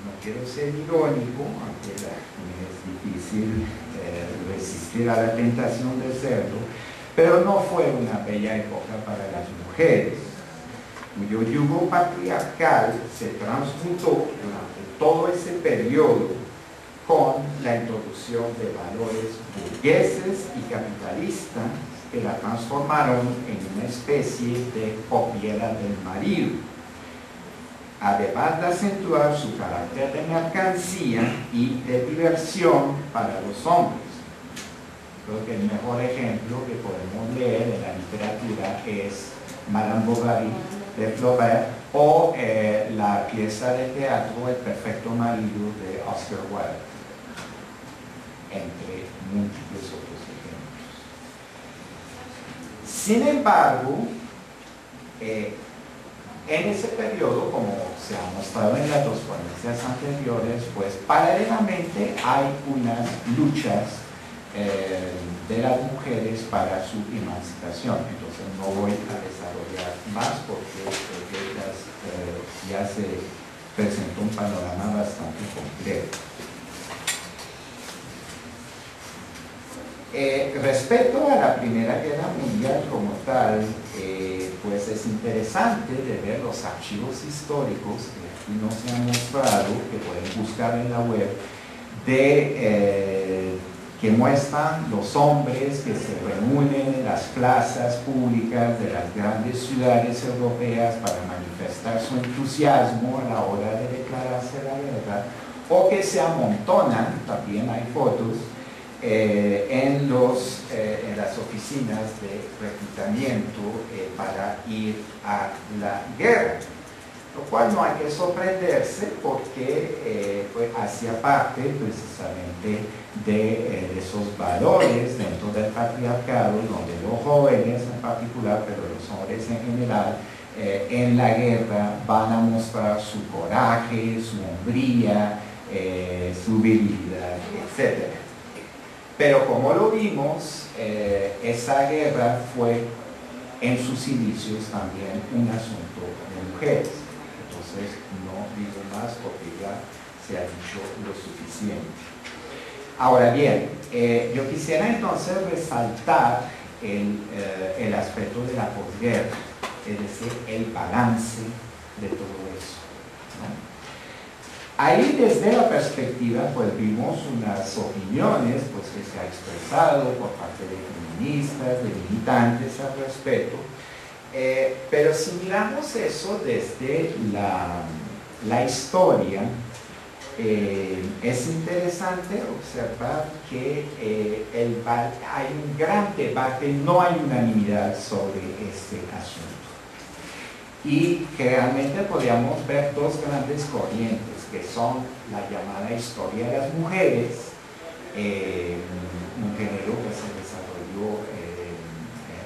Speaker 6: no quiero ser irónico, aunque es difícil resistir a la tentación de serlo, pero no fue una bella época para las mujeres, cuyo yugo patriarcal se transmutó durante todo ese periodo con la introducción de valores burgueses y capitalistas que la transformaron en una especie de copiera del marido, además de acentuar su carácter de mercancía y de diversión para los hombres. Creo que el mejor ejemplo que podemos leer en la literatura es Madame Bovary de Flaubert o la pieza de teatro El perfecto marido de Oscar Wilde, entre múltiples otros ejemplos. Sin embargo, en ese periodo, como se ha mostrado en las dos ponencias anteriores, pues paralelamente hay unas luchas de las mujeres para su emancipación. Entonces no voy a desarrollar más porque creo que ya se presentó un panorama bastante complejo. Respecto a la Primera Guerra Mundial como tal, pues es interesante de ver los archivos históricos que aquí no se han mostrado, que pueden buscar en la web, que muestran los hombres que se reúnen en las plazas públicas de las grandes ciudades europeas para manifestar su entusiasmo a la hora de declararse la guerra, o que se amontonan, también hay fotos, en las oficinas de reclutamiento para ir a la guerra, lo cual no hay que sorprenderse porque pues, hacía parte precisamente de esos valores dentro del patriarcado, donde los jóvenes en particular, pero los hombres en general, en la guerra van a mostrar su coraje, su hombría, su virilidad, etc. Pero como lo vimos, esa guerra fue en sus inicios también un asunto de mujeres. Entonces no digo más porque ya se ha dicho lo suficiente. Ahora bien, yo quisiera entonces resaltar el aspecto de la posguerra, es decir, el balance de todo eso, ¿no? Ahí desde la perspectiva pues vimos unas opiniones pues, que se ha expresado por parte de feministas, de militantes al respecto, pero si miramos eso desde la historia, es interesante observar que hay un gran debate, no hay unanimidad sobre este asunto. Y que realmente podríamos ver dos grandes corrientes, que son la llamada historia de las mujeres, un género que se desarrolló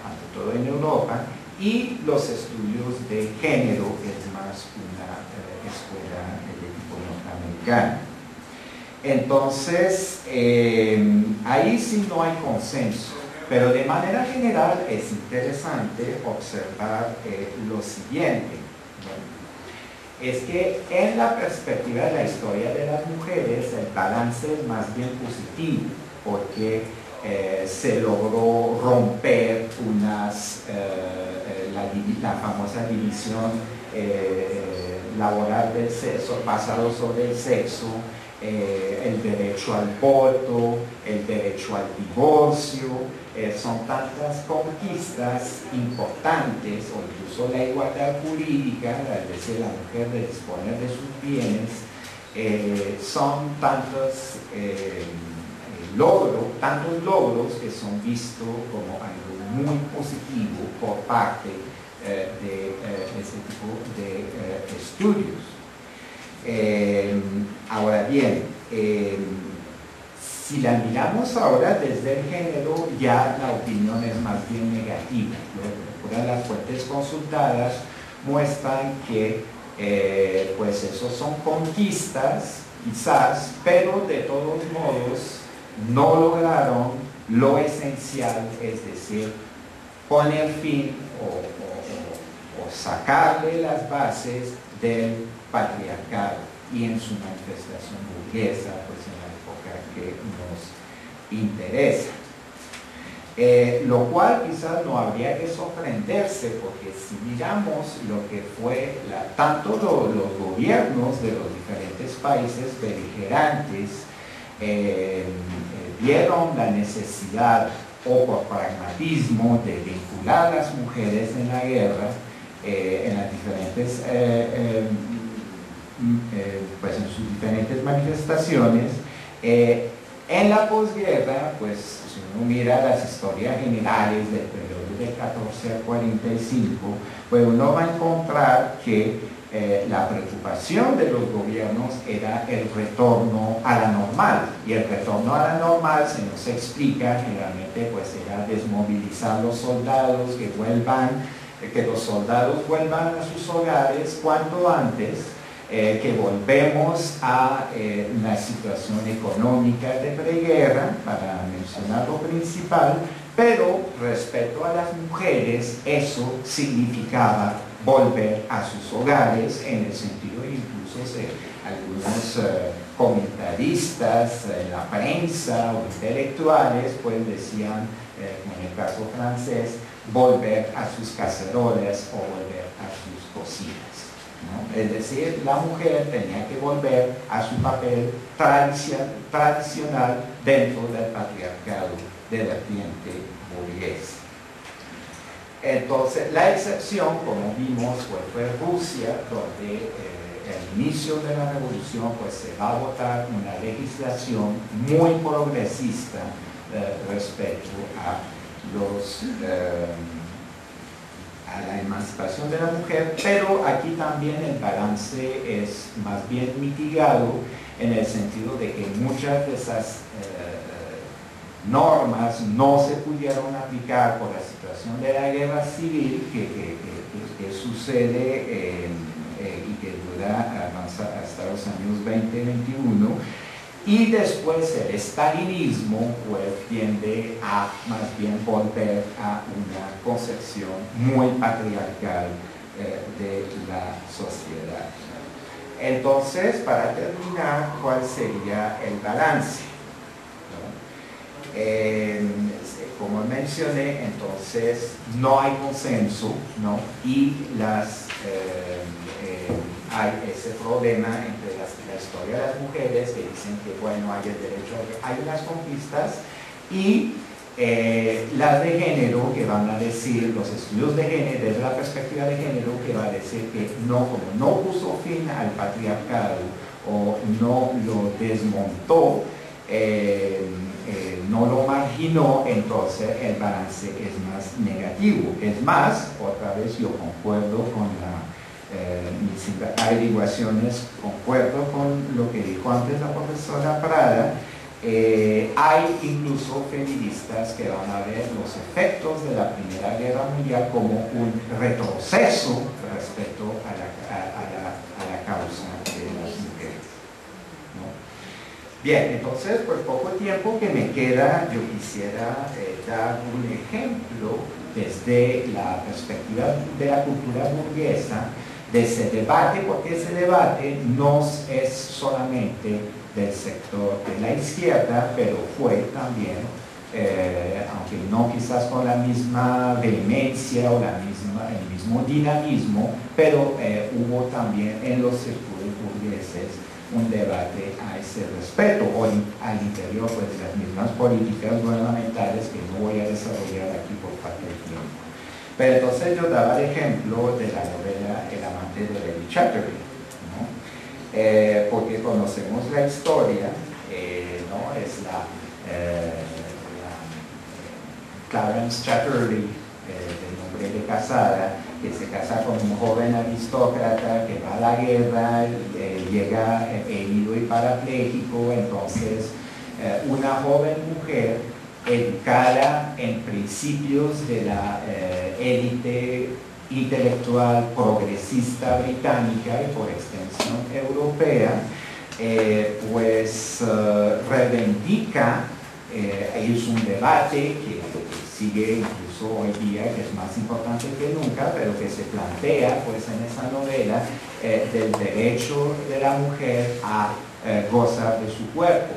Speaker 6: ante todo en Europa, y los estudios de género, que es más una escuela de tipo norteamericano. Entonces, ahí sí no hay consenso, pero de manera general es interesante observar lo siguiente. es que en la perspectiva de la historia de las mujeres el balance es más bien positivo, porque se logró romper la famosa división laboral del sexo, basado sobre el sexo, el derecho al voto, el derecho al divorcio. Son tantas conquistas importantes, o incluso la igualdad jurídica, es decir, la mujer de disponer de sus bienes, son tantos logros que son vistos como algo muy positivo por parte de ese tipo de estudios. Ahora bien, si la miramos ahora desde el género, ya la opinión es más bien negativa. Las fuentes consultadas muestran que pues esos son conquistas, quizás, pero de todos modos no lograron lo esencial, es decir, poner fin o sacarle las bases del patriarcado y en su manifestación burguesa, pues en la época que nos interesa. Lo cual quizás no habría que sorprenderse, porque si miramos lo que fue tanto los gobiernos de los diferentes países beligerantes vieron la necesidad o por pragmatismo de vincular a las mujeres en la guerra, en las diferentes pues en sus diferentes manifestaciones. En la posguerra, pues si uno mira las historias generales del periodo de 14 al 45, pues uno va a encontrar que la preocupación de los gobiernos era el retorno a la normal, y el retorno a la normal se nos explica generalmente, pues era desmovilizar los soldados, que los soldados vuelvan a sus hogares cuanto antes, que volvemos a una situación económica de preguerra, para mencionar lo principal, pero respecto a las mujeres eso significaba volver a sus hogares, en el sentido incluso de algunos comentaristas en la prensa o intelectuales, pues decían, como en el caso francés, volver a sus cacerolas o volver a sus cocinas, ¿no? Es decir, la mujer tenía que volver a su papel tradicional dentro del patriarcado de vertiente burguesa. Entonces, la excepción, como vimos, fue Rusia, donde al inicio de la revolución pues, se va a votar una legislación muy progresista respecto a la emancipación de la mujer, pero aquí también el balance es más bien mitigado, en el sentido de que muchas de esas normas no se pudieron aplicar por la situación de la guerra civil que sucede y que avanza hasta los años 20-21, y después el estalinismo pues tiende a más bien volver a una concepción muy patriarcal de la sociedad. Entonces, para terminar, ¿cuál sería el balance? Como mencioné, entonces no hay consenso, ¿no? Y hay ese problema entre la historia de las mujeres, que dicen que bueno, hay el derecho, hay unas conquistas, y las de género, que van a decir, los estudios de género, desde la perspectiva de género, que va a decir que no, como no puso fin al patriarcado o no lo desmontó, no lo marginó, entonces el balance es más negativo. Es más, otra vez yo concuerdo con mis averiguaciones, concuerdo con lo que dijo antes la profesora Prada. Hay incluso feministas que van a ver los efectos de la Primera Guerra Mundial como un retroceso respecto a la causa de las mujeres, ¿no? Bien, entonces, por poco tiempo que me queda, yo quisiera dar un ejemplo desde la perspectiva de la cultura burguesa de ese debate, porque ese debate no es solamente del sector de la izquierda, pero fue también, aunque no quizás con la misma vehemencia o el mismo dinamismo, pero hubo también en los círculos burgueses un debate a ese respecto, o al interior pues, de las mismas políticas gubernamentales que no voy a desarrollar aquí por parte del tiempo. Pero entonces yo daba el ejemplo de la novela El amante de Lady Chatterley, ¿no? Porque conocemos la historia, ¿no? Es la Clarence Chatterley, del nombre de casada, que se casa con un joven aristócrata que va a la guerra, llega herido y parapléjico. Entonces una joven mujer educada en principios de la élite intelectual progresista británica y por extensión europea, reivindica, es un debate que sigue incluso hoy día, que es más importante que nunca, pero que se plantea pues en esa novela, del derecho de la mujer a gozar de su cuerpo,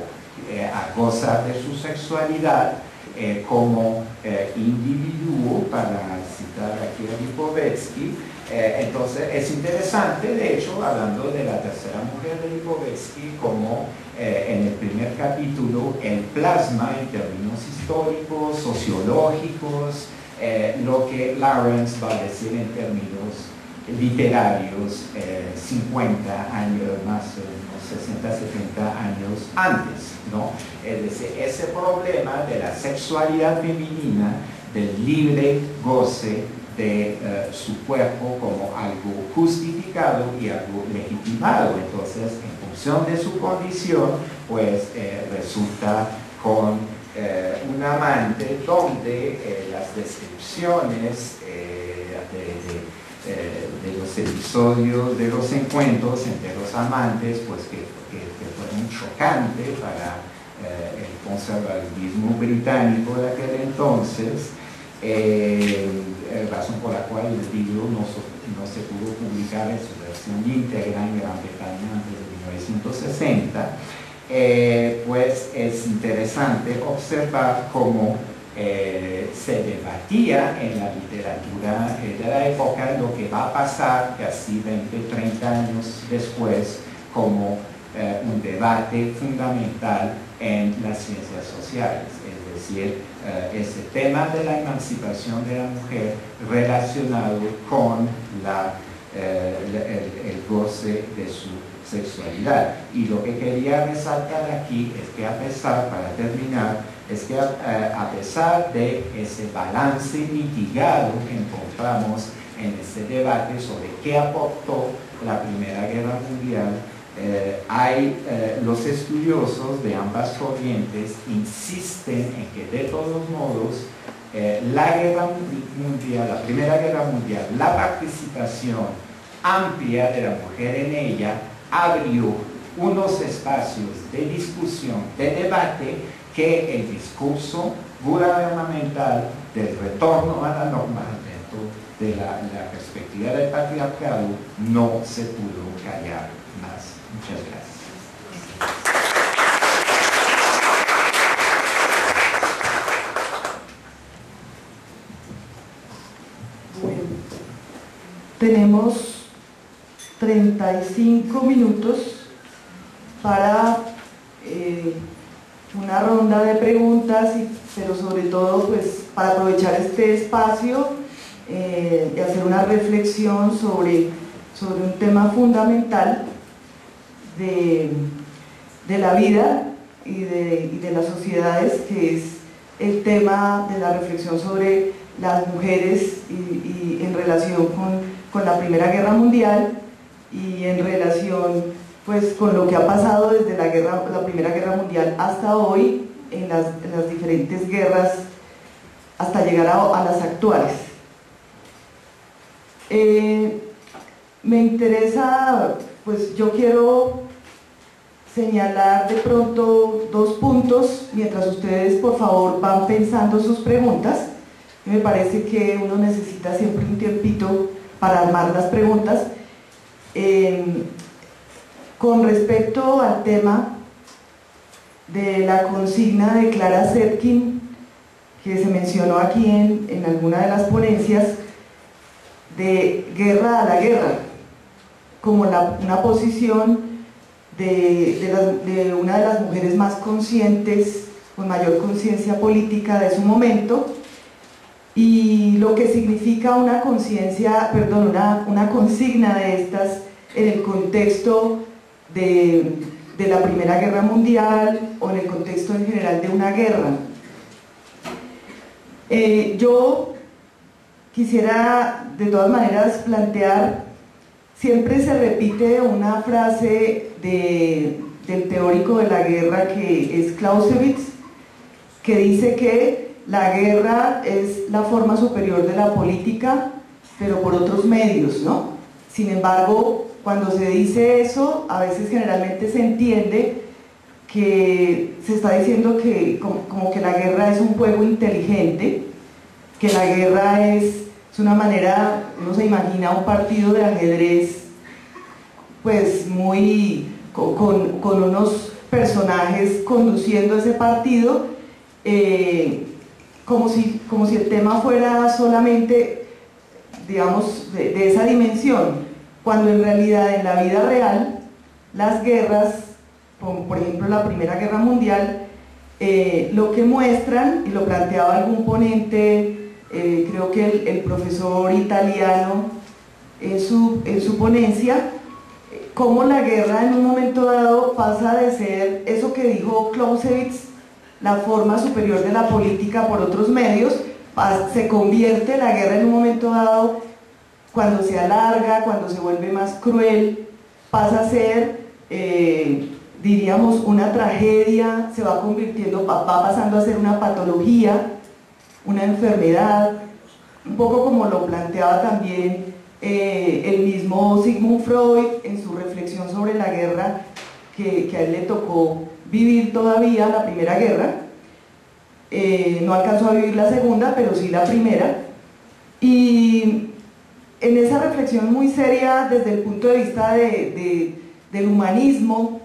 Speaker 6: a gozar de su sexualidad como individuo, para citar aquí a Lipovetsky. Entonces es interesante, de hecho, hablando de la tercera mujer de Lipovetsky, como en el primer capítulo él plasma en términos históricos, sociológicos, lo que Lawrence va a decir en términos literarios 50 años, más unos 60, 70 años antes, ¿no? Es decir, ese problema de la sexualidad femenina, del libre goce de su cuerpo como algo justificado y algo legitimado. Entonces, en función de su condición, pues resulta con un amante donde las descripciones de los episodios, de los encuentros entre los amantes, pues que fueron chocantes para el conservadurismo británico de aquel entonces, razón por la cual el libro no se pudo publicar en su versión íntegra en Gran Bretaña antes de 1960. Pues es interesante observar cómo se debatía en la literatura de la época lo que va a pasar casi 20, 30 años después como un debate fundamental en las ciencias sociales, es decir, ese tema de la emancipación de la mujer relacionado con el goce de su sexualidad. Y lo que quería resaltar aquí es que para terminar, es que a pesar de ese balance mitigado que encontramos en este debate sobre qué aportó la Primera Guerra Mundial, los estudiosos de ambas corrientes insisten en que de todos modos la Primera Guerra Mundial, la participación amplia de la mujer en ella abrió unos espacios de discusión, de debate, que el discurso gubernamental del retorno a la normal dentro de la perspectiva del patriarcado no se pudo callar más. Muchas gracias.
Speaker 5: Bueno, tenemos 35 minutos para una ronda de preguntas, pero sobre todo pues para aprovechar este espacio y hacer una reflexión sobre un tema fundamental de la vida y de las sociedades, que es el tema de la reflexión sobre las mujeres y en relación con la Primera Guerra Mundial y en relación pues con lo que ha pasado desde la Primera Guerra Mundial hasta hoy en las diferentes guerras hasta llegar a las actuales. Me interesa, pues yo quiero señalar de pronto dos puntos mientras ustedes por favor van pensando sus preguntas. Me parece que uno necesita siempre un tiempito para armar las preguntas. Con respecto al tema de la consigna de Clara Zetkin, que se mencionó aquí en alguna de las ponencias, de guerra a la guerra, como una posición de una de las mujeres más conscientes, con mayor conciencia política de su momento, y lo que significa una conciencia, perdón, una consigna de estas en el contexto de la Primera Guerra Mundial o en el contexto en general de una guerra. Yo quisiera de todas maneras plantear, siempre se repite una frase del teórico de la guerra que es Clausewitz, que dice que la guerra es la forma superior de la política, pero por otros medios, ¿no? Sin embargo, cuando se dice eso, a veces generalmente se entiende que se está diciendo que como que la guerra es un juego inteligente, que la guerra es una manera, uno se imagina un partido de ajedrez pues muy con unos personajes conduciendo ese partido, como si el tema fuera solamente, digamos, de esa dimensión, cuando en realidad en la vida real las guerras, como por ejemplo la Primera Guerra Mundial, lo que muestran, y lo planteaba algún ponente, creo que el profesor italiano en su ponencia, cómo la guerra en un momento dado pasa de ser eso que dijo Clausewitz, la forma superior de la política por otros medios, se convierte la guerra en un momento dado, cuando se alarga, cuando se vuelve más cruel, pasa a ser, diríamos, una tragedia, se va convirtiendo, va pasando a ser una patología, una enfermedad, un poco como lo planteaba también el mismo Sigmund Freud en su reflexión sobre la guerra, que a él le tocó vivir todavía la Primera Guerra, no alcanzó a vivir la segunda, pero sí la primera, y en esa reflexión muy seria desde el punto de vista del humanismo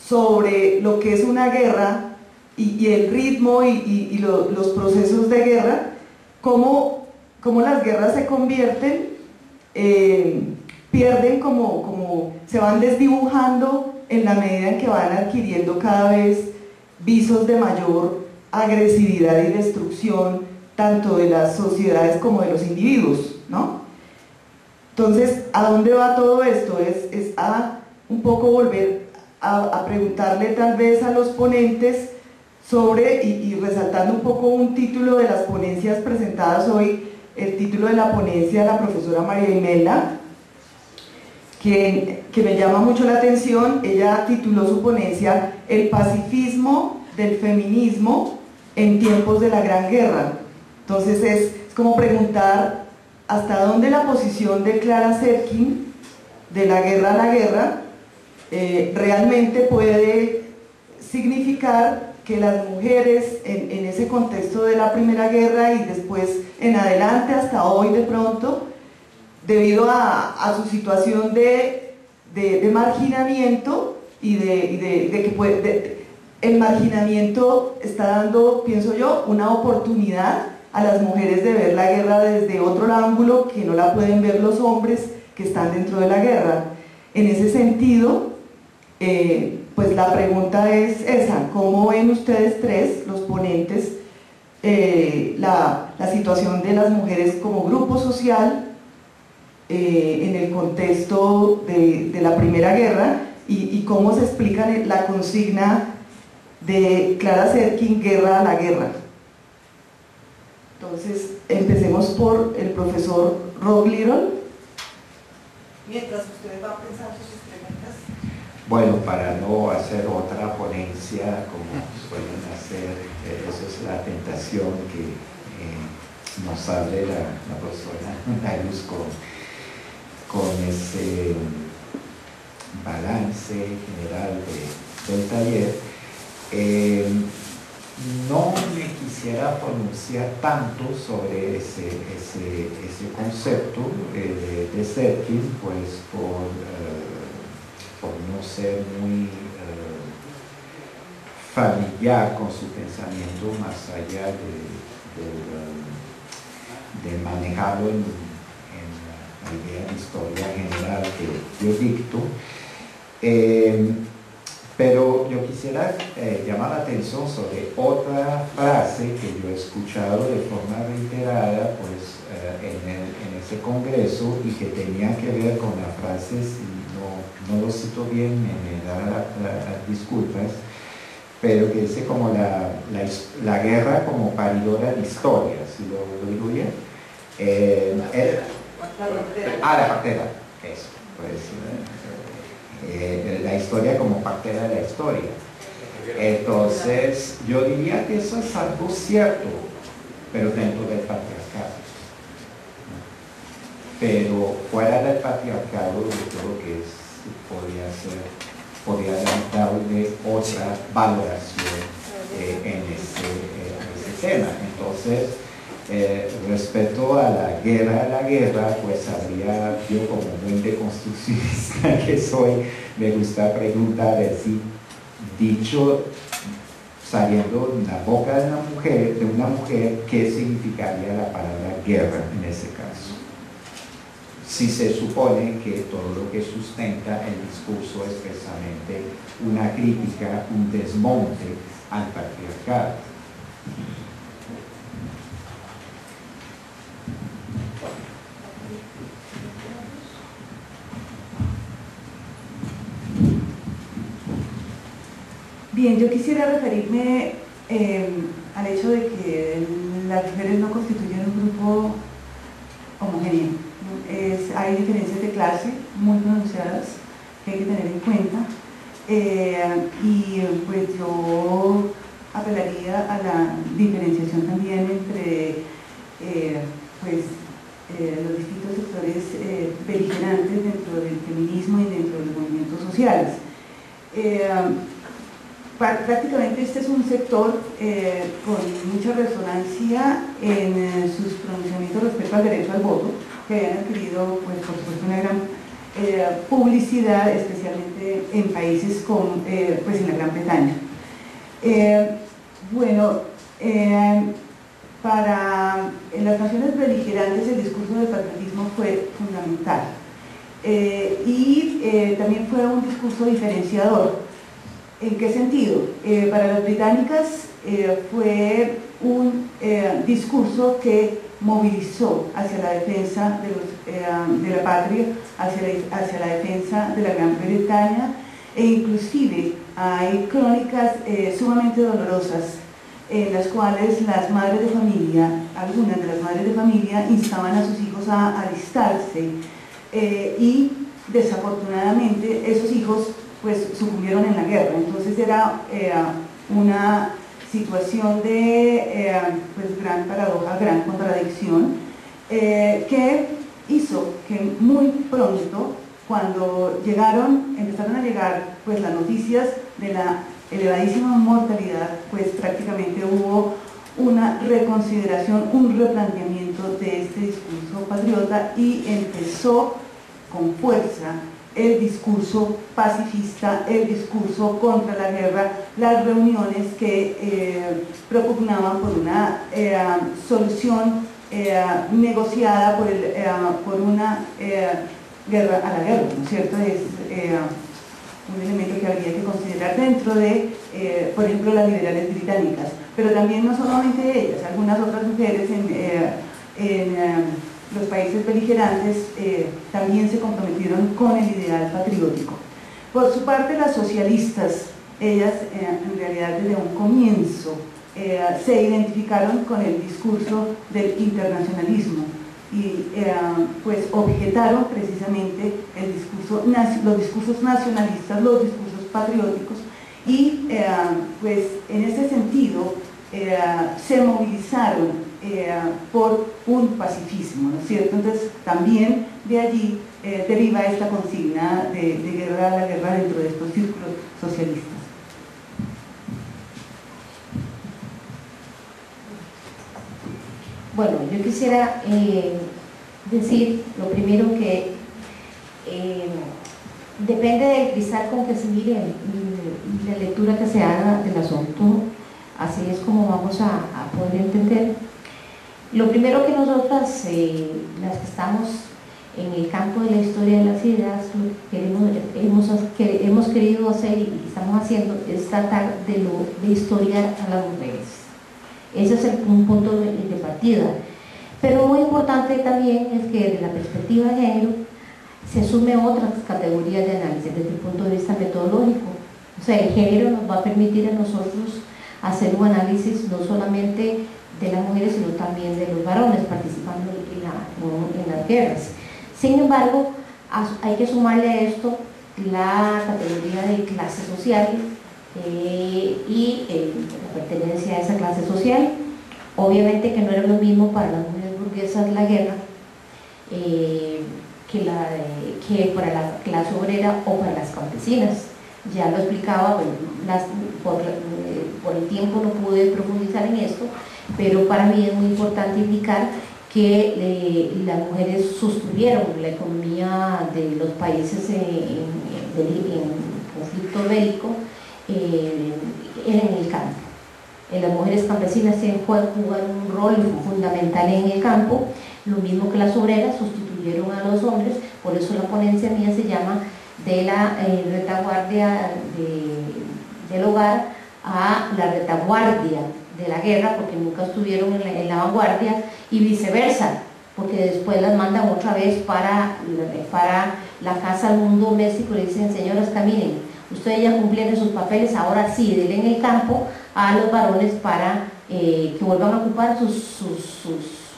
Speaker 5: sobre lo que es una guerra y el ritmo y los procesos de guerra, cómo las guerras se convierten, pierden como se van desdibujando en la medida en que van adquiriendo cada vez visos de mayor agresividad y destrucción, tanto de las sociedades como de los individuos, ¿no? Entonces, ¿a dónde va todo esto? Es a un poco volver a preguntarle tal vez a los ponentes sobre, y resaltando un poco un título de las ponencias presentadas hoy, el título de la ponencia de la profesora María Imelda, que me llama mucho la atención. Ella tituló su ponencia "El pacifismo del feminismo en tiempos de la Gran Guerra". Entonces es como preguntar hasta dónde la posición de Clara Zetkin, de la guerra a la guerra, realmente puede significar que las mujeres en ese contexto de la Primera Guerra y después en adelante hasta hoy de pronto, debido a su situación de marginamiento y de que el marginamiento está dando, pienso yo, una oportunidad a las mujeres de ver la guerra desde otro ángulo que no la pueden ver los hombres que están dentro de la guerra. En ese sentido, pues la pregunta es esa: ¿cómo ven ustedes tres, los ponentes, la situación de las mujeres como grupo social en el contexto de la Primera Guerra y cómo se explica la consigna de Clara Zetkin, guerra a la guerra? Entonces, empecemos por el profesor Rob Little.
Speaker 3: Mientras ustedes van pensando sus preguntas.
Speaker 6: Bueno, para no hacer otra ponencia como suelen hacer, eso es la tentación que nos hable la profesora Nayus con ese balance general del taller. no me quisiera pronunciar tanto sobre ese concepto de Desertkin, pues por no ser muy familiar con su pensamiento, más allá de manejarlo en la idea de historia general que yo dicto. Pero yo quisiera llamar la atención sobre otra frase que yo he escuchado de forma reiterada pues, en ese congreso y que tenía que ver con la frase, si no lo cito bien, me da las disculpas, pero que dice como la guerra como paridora de historias, si lo digo bien. La partera, eso, pues. La historia como partera de la historia. Entonces, yo diría que eso es algo cierto, pero dentro del patriarcado. Pero fuera del patriarcado, yo creo que podría darle otra valoración en ese tema. Entonces, respecto a la guerra, pues habría, yo como buen deconstruccionista que soy, me gusta preguntar si dicho saliendo de la boca de una mujer, ¿qué significaría la palabra guerra en ese caso? Si se supone que todo lo que sustenta el discurso es precisamente una crítica, un desmonte al patriarcado.
Speaker 3: Bien, yo quisiera referirme al hecho de que las mujeres no constituyen un grupo homogéneo. Hay diferencias de clase muy pronunciadas que hay que tener en cuenta y pues yo apelaría a la diferenciación también entre los distintos sectores beligerantes dentro del feminismo y dentro de los movimientos sociales. Prácticamente este es un sector con mucha resonancia en sus pronunciamientos respecto al derecho al voto, que habían adquirido, pues, por supuesto, una gran publicidad, especialmente en países como pues en la Gran Bretaña. Para las naciones beligerantes el discurso del patriotismo fue fundamental y también fue un discurso diferenciador. ¿En qué sentido? Para las británicas fue un discurso que movilizó hacia la defensa de la patria, hacia la defensa de la Gran Bretaña, e inclusive hay crónicas sumamente dolorosas en las cuales las madres de familia, algunas de las madres de familia, instaban a sus hijos a alistarse y desafortunadamente esos hijos pues sucumbieron en la guerra. Entonces era una situación de pues, gran paradoja, gran contradicción, que hizo que muy pronto, cuando empezaron a llegar pues, las noticias de la elevadísima mortalidad, pues prácticamente hubo una reconsideración, un replanteamiento de este discurso patriota y empezó con fuerza el discurso pacifista, el discurso contra la guerra, las reuniones que propugnaban por una solución negociada por una guerra a la guerra, ¿no es cierto? Es un elemento que habría que considerar dentro de, por ejemplo, las liberales británicas, pero también no solamente ellas, algunas otras mujeres en los países beligerantes también se comprometieron con el ideal patriótico. Por su parte, las socialistas, ellas en realidad desde un comienzo se identificaron con el discurso del internacionalismo y pues objetaron precisamente los discursos nacionalistas, los discursos patrióticos y pues en ese sentido se movilizaron por un pacifismo, ¿no es cierto? Entonces también de allí deriva esta consigna de guerra a la guerra dentro de estos círculos socialistas.
Speaker 2: Bueno, yo quisiera decir lo primero que depende del cristal con que se mire y la lectura que se haga del asunto, así es como vamos a poder entender. Lo primero que nosotras, las que estamos en el campo de la historia de las ideas, lo que hemos querido hacer y estamos haciendo es tratar de historiar a las mujeres. Ese es un punto de partida. Pero muy importante también es que desde la perspectiva de género se sume otras categorías de análisis desde el punto de vista metodológico. O sea, el género nos va a permitir a nosotros hacer un análisis no solamente de las mujeres, sino también de los varones participando en las guerras. Sin embargo, hay que sumarle a esto la categoría de clase social y la pertenencia a esa clase social. Obviamente que no era lo mismo para las mujeres burguesas la guerra que para la clase obrera o para las campesinas. Ya lo explicaba, por el tiempo no pude profundizar en esto, pero para mí es muy importante indicar que las mujeres sostuvieron la economía de los países en conflicto bélico en el campo. Las mujeres campesinas jugaron un rol fundamental en el campo, lo mismo que las obreras sustituyeron a los hombres, por eso la ponencia mía se llama de la retaguardia del hogar a la retaguardia de la guerra, porque nunca estuvieron en la vanguardia, y viceversa, porque después las mandan otra vez para la casa al mundo doméstico y le dicen: señoras, caminen, ustedes ya cumplieron sus papeles, ahora sí, denle en el campo a los varones para que vuelvan a ocupar sus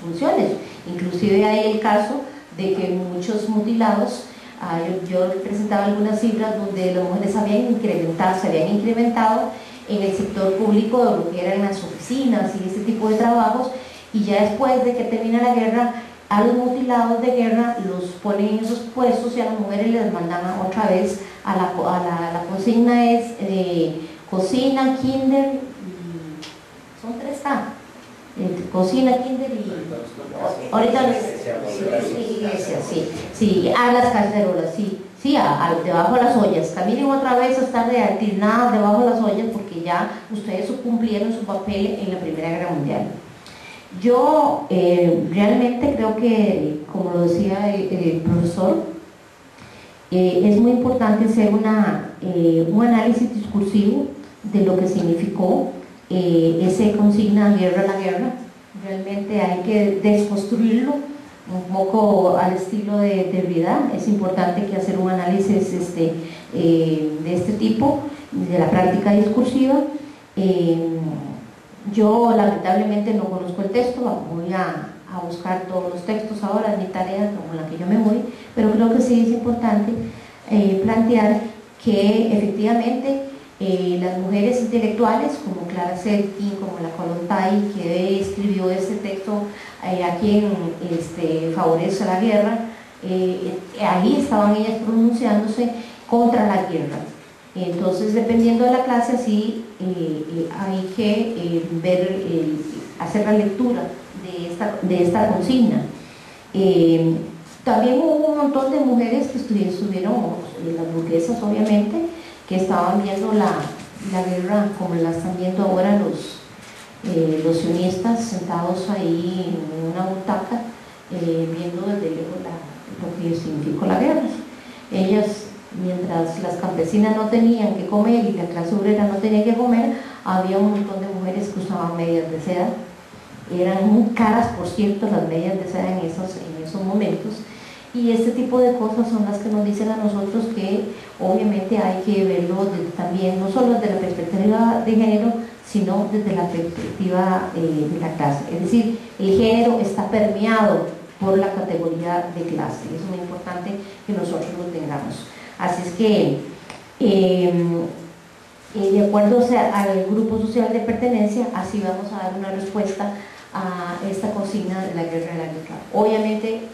Speaker 2: funciones. Inclusive hay el caso de que muchos mutilados, yo presentaba algunas cifras donde las mujeres se habían incrementado en el sector público, de lo que eran las oficinas y ese tipo de trabajos, y ya después de que termina la guerra, a los mutilados de guerra los ponen en esos puestos y a las mujeres les mandan otra vez a la consigna es cocina, kinder, y son 3 cocina, kinder y ahorita iglesia, sí, a las cacerolas, sí, debajo de las ollas, caminen otra vez a estar nada debajo de las ollas, porque ya ustedes cumplieron su papel en la Primera Guerra Mundial. Yo realmente creo que, como lo decía el profesor, es muy importante hacer un análisis discursivo de lo que significó ese consigna guerra a la guerra. Realmente hay que desconstruirlo un poco al estilo de Derrida. Es importante que hacer un análisis de este tipo, de la práctica discursiva. Yo lamentablemente no conozco el texto, voy a buscar todos los textos ahora, es mi tarea como la que yo me voy, pero creo que sí es importante plantear que efectivamente las mujeres intelectuales como Clara Zetkin, como la Kollontai, que escribió este texto a quien favorece la guerra, ahí estaban ellas pronunciándose contra la guerra. Entonces, dependiendo de la clase, sí hay que hacer la lectura de esta consigna. También hubo un montón de mujeres que estuvieron, las burguesas obviamente, que estaban viendo la guerra como la están viendo ahora los sionistas, sentados ahí en una butaca, viendo desde lejos lo que significó la guerra. Ellas, mientras las campesinas no tenían que comer y la clase obrera no tenía que comer, había un montón de mujeres que usaban medias de seda. Eran muy caras, por cierto, las medias de seda en esos momentos, y este tipo de cosas son las que nos dicen a nosotros que obviamente hay que verlo también, no solo desde la perspectiva de género, sino desde la perspectiva de la clase. Es decir, el género está permeado por la categoría de clase, y es muy importante que nosotros lo tengamos. Así es que, de acuerdo al grupo social de pertenencia, así vamos a dar una respuesta a esta consigna de la guerra de la guerra. Obviamente,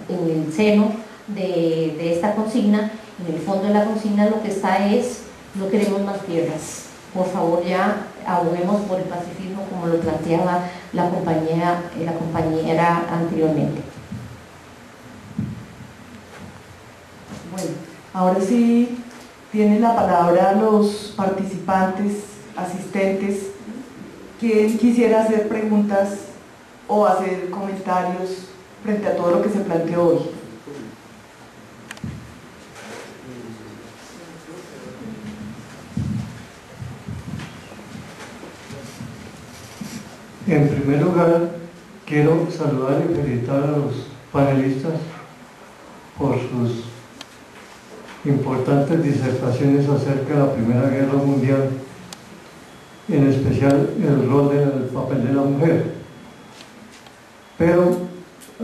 Speaker 2: en el seno de esta consigna, en el fondo de la consigna, lo que está es: no queremos más guerras. por favor ya aboguemos por el pacifismo como lo planteaba la compañera anteriormente.
Speaker 5: Bueno, ahora sí tienen la palabra los participantes, asistentes. ¿Quién quisiera hacer preguntas o hacer comentarios frente a todo lo que se planteó hoy?
Speaker 7: En primer lugar, quiero saludar y felicitar a los panelistas por sus importantes disertaciones acerca de la Primera Guerra Mundial, en especial el rol del papel de la mujer. Pero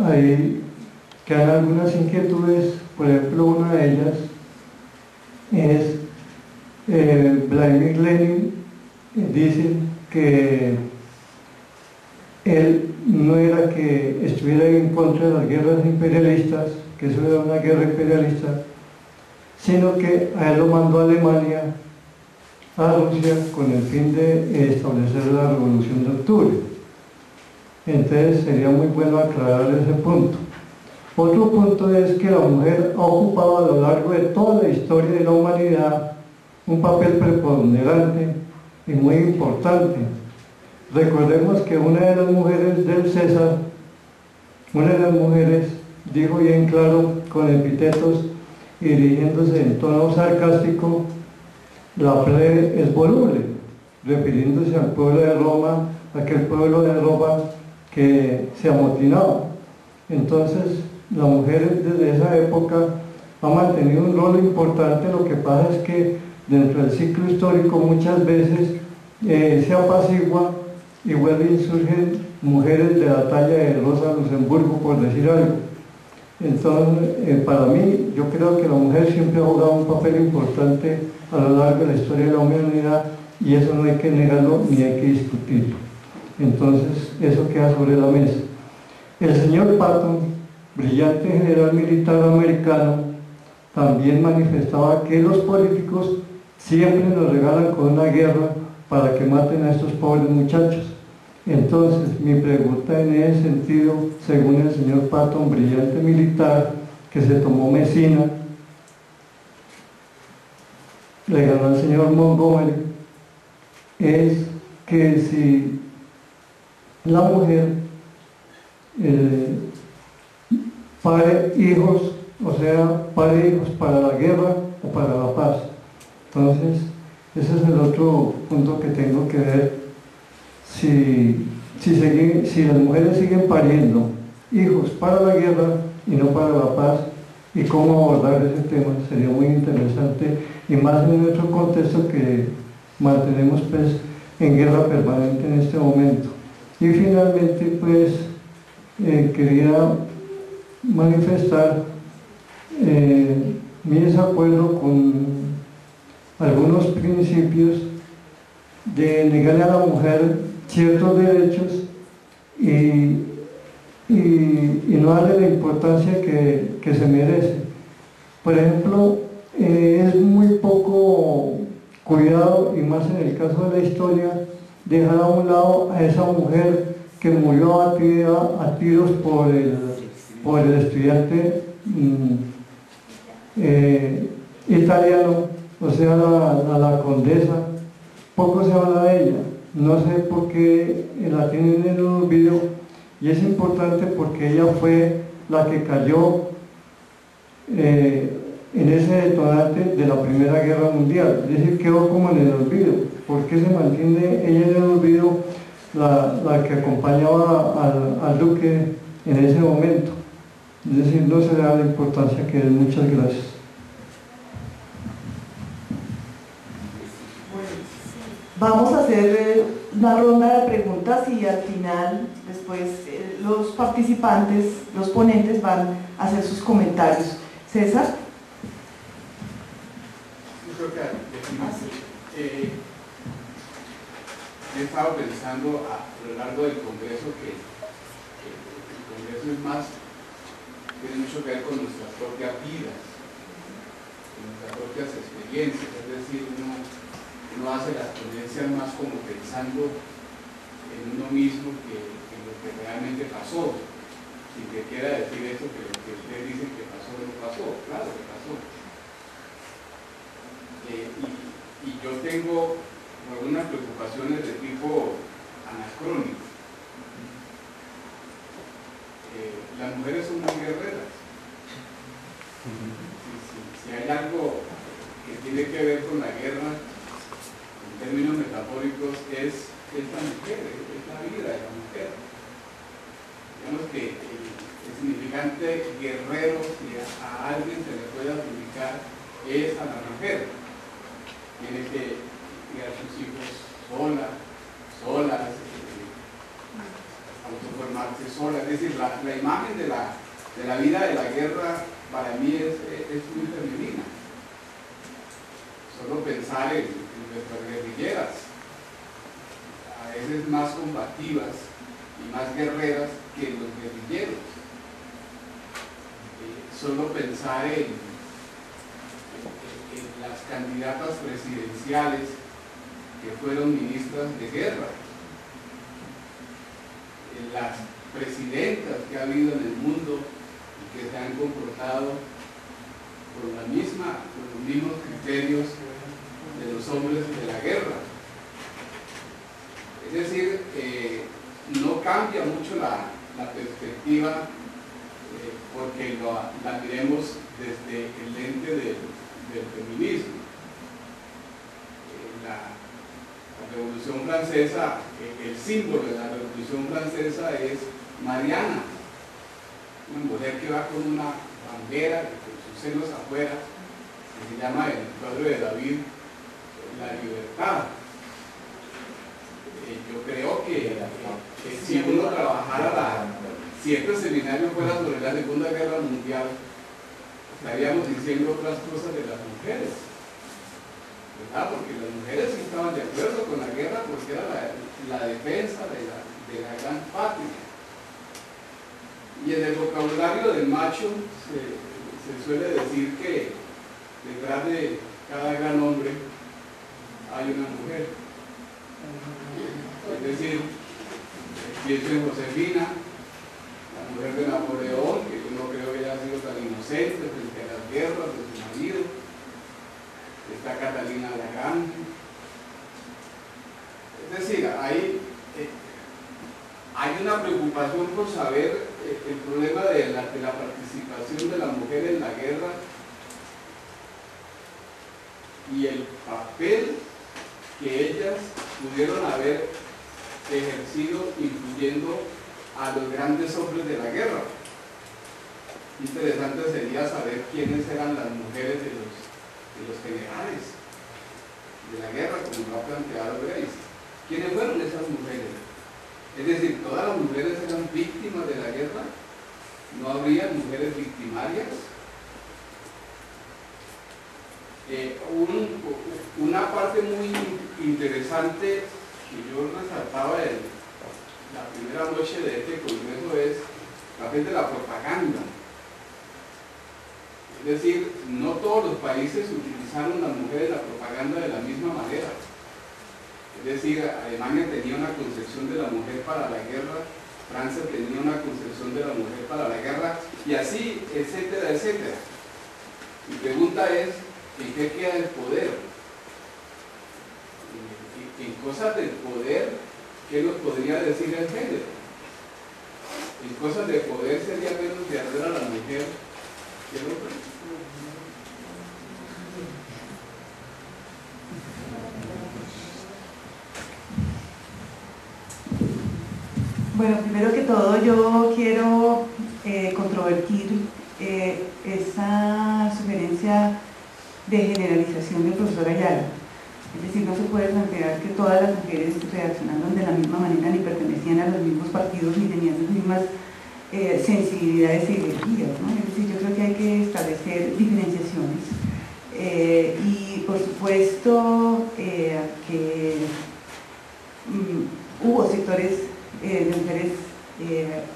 Speaker 7: ahí quedan algunas inquietudes. Por ejemplo, una de ellas es Vladimir Lenin dice que él no era que estuviera en contra de las guerras imperialistas, que eso era una guerra imperialista, sino que a él lo mandó a Alemania, a Rusia, con el fin de establecer la Revolución de Octubre. Entonces sería muy bueno aclarar ese punto. Otro punto es que la mujer ha ocupado a lo largo de toda la historia de la humanidad un papel preponderante y muy importante. Recordemos que una de las mujeres del César, una de las mujeres dijo bien claro con epítetos y dirigiéndose en tono sarcástico: la plebe es voluble, refiriéndose al pueblo de Roma, aquel pueblo de Roma que se amotinaba. Entonces la mujer desde esa época ha mantenido un rol importante. Lo que pasa es que dentro del ciclo histórico muchas veces se apacigua y vuelven y surgen mujeres de la talla de Rosa Luxemburgo, por decir algo. Entonces, para mí, yo creo que la mujer siempre ha jugado un papel importante a lo largo de la historia de la humanidad, y eso no hay que negarlo ni hay que discutirlo. Entonces, eso queda sobre la mesa. El señor Patton, brillante general militar americano, también manifestaba que los políticos siempre nos regalan con una guerra para que maten a estos pobres muchachos. Entonces, mi pregunta en ese sentido, según el señor Patton, brillante militar, que se tomó Messina, le ganó al señor Montgomery, es que si la mujer pare hijos, o sea, pare hijos para la guerra o para la paz. Entonces, ese es el otro punto que tengo que ver. Si las mujeres siguen pariendo hijos para la guerra y no para la paz, y cómo abordar ese tema, sería muy interesante, y más en nuestro contexto que mantenemos pues en guerra permanente en este momento. Y finalmente pues quería manifestar mi desacuerdo con algunos principios de negarle a la mujer ciertos derechos y no darle la importancia que se merece. Por ejemplo, es muy poco cuidado, y más en el caso de la historia, dejar a un lado a esa mujer que murió abatida a tiros por el estudiante italiano, o sea, la condesa. Poco se habla de ella, no sé por qué la tienen en el olvido, y es importante porque ella fue la que cayó en ese detonante de la Primera Guerra Mundial, es decir, quedó como en el olvido. ¿Por qué se mantiene ella en el olvido, la que acompañaba al duque en ese momento? Es decir, no se le da la importancia que es. Muchas gracias.
Speaker 5: Vamos a hacer una ronda de preguntas y al final, después, los participantes, los ponentes van a hacer sus comentarios. César.
Speaker 8: Yo creo que he estado pensando a lo largo del Congreso que el Congreso es más, tiene mucho que ver con nuestras propias vidas, con nuestras propias experiencias. Es decir, uno no hace las ponencias más como pensando en uno mismo que en lo que realmente pasó, sin que quiera decir eso, que lo que ustedes dicen que pasó, no pasó, claro que pasó. Y yo tengo algunas preocupaciones de tipo anacrónico. Las mujeres son muy guerreras. Si hay algo que tiene que ver con la guerra, en términos metafóricos, es la mujer, es la vida de la mujer. Digamos que el significante guerrero, si a alguien se le puede adjudicar, es a la mujer. Tiene que criar sus hijos solas, autoformarse sola, es decir, la imagen de la vida de la guerra para mí es muy femenina. Solo pensar en nuestras guerrilleras, a veces más combativas y más guerreras que los guerrilleros. Solo pensar en las candidatas presidenciales que fueron ministras de guerra, las presidentas que ha habido en el mundo y que se han comportado con los mismos criterios de los hombres de la guerra. Es decir, no cambia mucho la perspectiva porque la miremos desde el lente del feminismo. La Revolución Francesa, el símbolo de la Revolución Francesa es Mariana, una mujer que va con una bandera con sus senos afuera, que se llama el cuadro de David, la libertad. Yo creo que si uno trabajara, si este seminario fuera sobre la Segunda Guerra Mundial, estaríamos diciendo otras cosas de las mujeres, ¿verdad? Porque las mujeres sí estaban de acuerdo con la guerra porque era la defensa de la gran patria. Y en el vocabulario del macho se suele decir que detrás de cada gran hombre hay una mujer. Es decir, pienso en Josefina, la mujer de Napoleón, que yo no creo que haya sido tan inocente frente a las guerras de su marido. Está Catalina Aragán. Es decir, hay una preocupación por saber el problema de la participación de la mujer en la guerra y el papel que ellas pudieron haber ejercido influyendo a los grandes hombres de la guerra. Interesante sería saber quiénes eran las mujeres de los generales de la guerra, como lo ha planteado Grace. ¿Quiénes fueron esas mujeres? Es decir, ¿todas las mujeres eran víctimas de la guerra? ¿No habría mujeres victimarias? Una parte muy interesante que yo resaltaba en la primera noche de este congreso es el papel de la propaganda. Es decir, no todos los países utilizaron las mujeres la propaganda de la misma manera. Es decir, Alemania tenía una concepción de la mujer para la guerra, Francia tenía una concepción de la mujer para la guerra, y así, etcétera, etcétera. Mi pregunta es, ¿en qué queda el poder? En cosas del poder, ¿qué nos podría decir el género? En cosas de poder sería menos guerrera la mujer que el hombre.
Speaker 3: Bueno, primero que todo yo quiero controvertir esa sugerencia de generalización del profesor Ayala. Es decir, no se puede plantear que todas las mujeres reaccionaron de la misma manera, ni pertenecían a los mismos partidos, ni tenían las mismas sensibilidades e ideologías, ¿no? Es decir, yo creo que hay que establecer diferenciaciones. Y por supuesto que hubo sectores de mujeres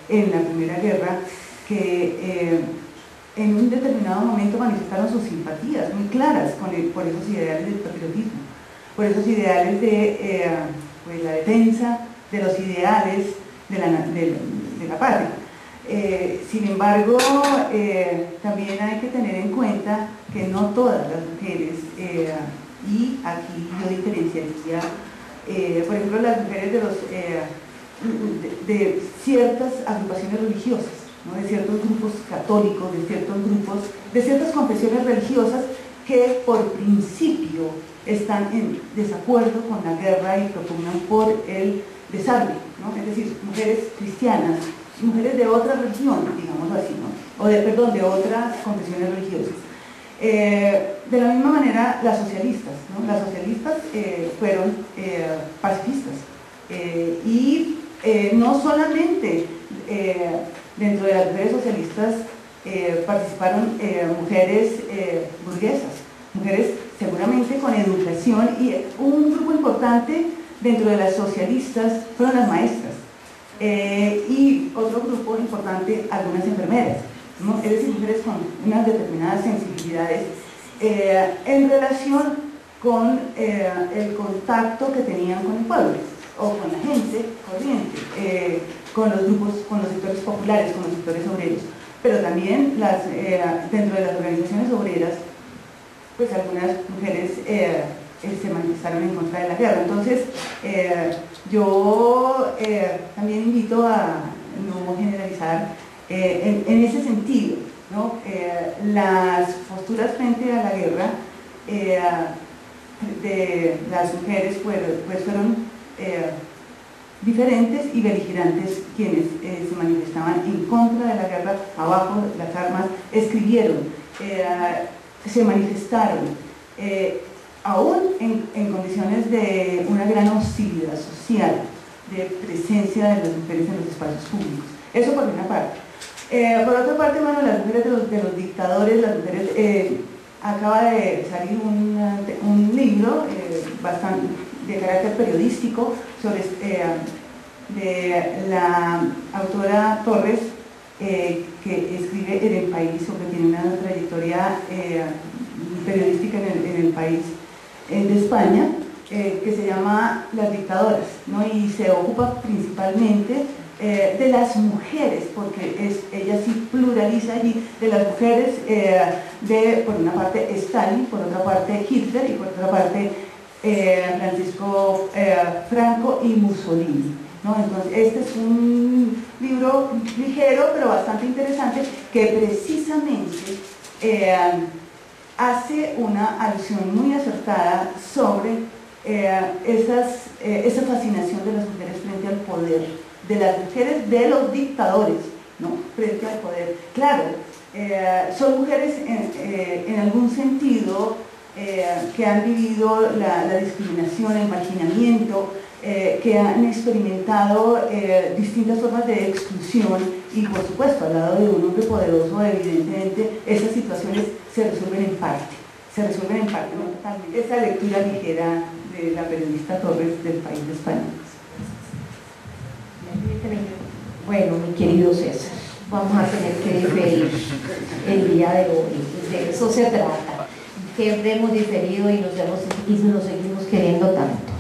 Speaker 3: en la Primera Guerra que en un determinado momento manifestaron sus simpatías muy claras por esos ideales del patriotismo. por esos ideales de pues la defensa de los ideales de la patria. Sin embargo, también hay que tener en cuenta que no todas las mujeres, y aquí yo diferenciaría, por ejemplo, las mujeres de ciertas agrupaciones religiosas, ¿no? De ciertos grupos católicos, de ciertos grupos, de ciertas confesiones religiosas que por principio están en desacuerdo con la guerra y propugnan por el desarme, ¿no? Es decir, mujeres cristianas, mujeres de otra religión, digámoslo así, ¿no? De otras confesiones religiosas. De la misma manera, las socialistas, ¿no? Las socialistas fueron pacifistas y no solamente dentro de las mujeres socialistas participaron mujeres burguesas, mujeres seguramente con educación, y un grupo importante dentro de las socialistas fueron las maestras, y otro grupo importante, algunas enfermeras, ¿no? Es decir, mujeres con unas determinadas sensibilidades en relación con el contacto que tenían con el pueblo o con la gente corriente, con los grupos, con los sectores populares, con los sectores obreros, pero también dentro de las organizaciones obreras, pues algunas mujeres se manifestaron en contra de la guerra. Entonces, yo también invito a no generalizar en ese sentido, ¿no? Las posturas frente a la guerra de las mujeres pues fueron diferentes y beligerantes quienes se manifestaban en contra de la guerra, abajo las armas, escribieron, se manifestaron, aún en condiciones de una gran hostilidad social, de presencia de las mujeres en los espacios públicos. Eso por una parte. Por otra parte, bueno, las mujeres de los dictadores, las mujeres, acaba de salir un libro bastante de carácter periodístico sobre, de la autora Torres, que escribe en El País, o que tiene una trayectoria periodística en el País de España, que se llama Las dictadoras, ¿no? Y se ocupa principalmente de las mujeres, porque ella sí pluraliza allí, de las mujeres de, por una parte, Stalin, por otra parte, Hitler, y por otra parte, Francisco Franco y Mussolini, ¿no? Entonces, este es un libro ligero, pero bastante interesante, que precisamente hace una alusión muy acertada sobre esa fascinación de las mujeres frente al poder, de las mujeres de los dictadores, ¿no? Frente al poder. Claro, son mujeres en algún sentido que han vivido la discriminación, el marginamiento, que han experimentado distintas formas de exclusión, y por supuesto, al lado de un hombre poderoso, evidentemente, esas situaciones se resuelven en parte, no totalmente. Esa lectura ligera de la periodista Torres del País de España.
Speaker 2: Bueno, mi querido César, vamos a tener que diferir el día de hoy. De eso se trata. Siempre hemos diferido y nos seguimos queriendo tanto.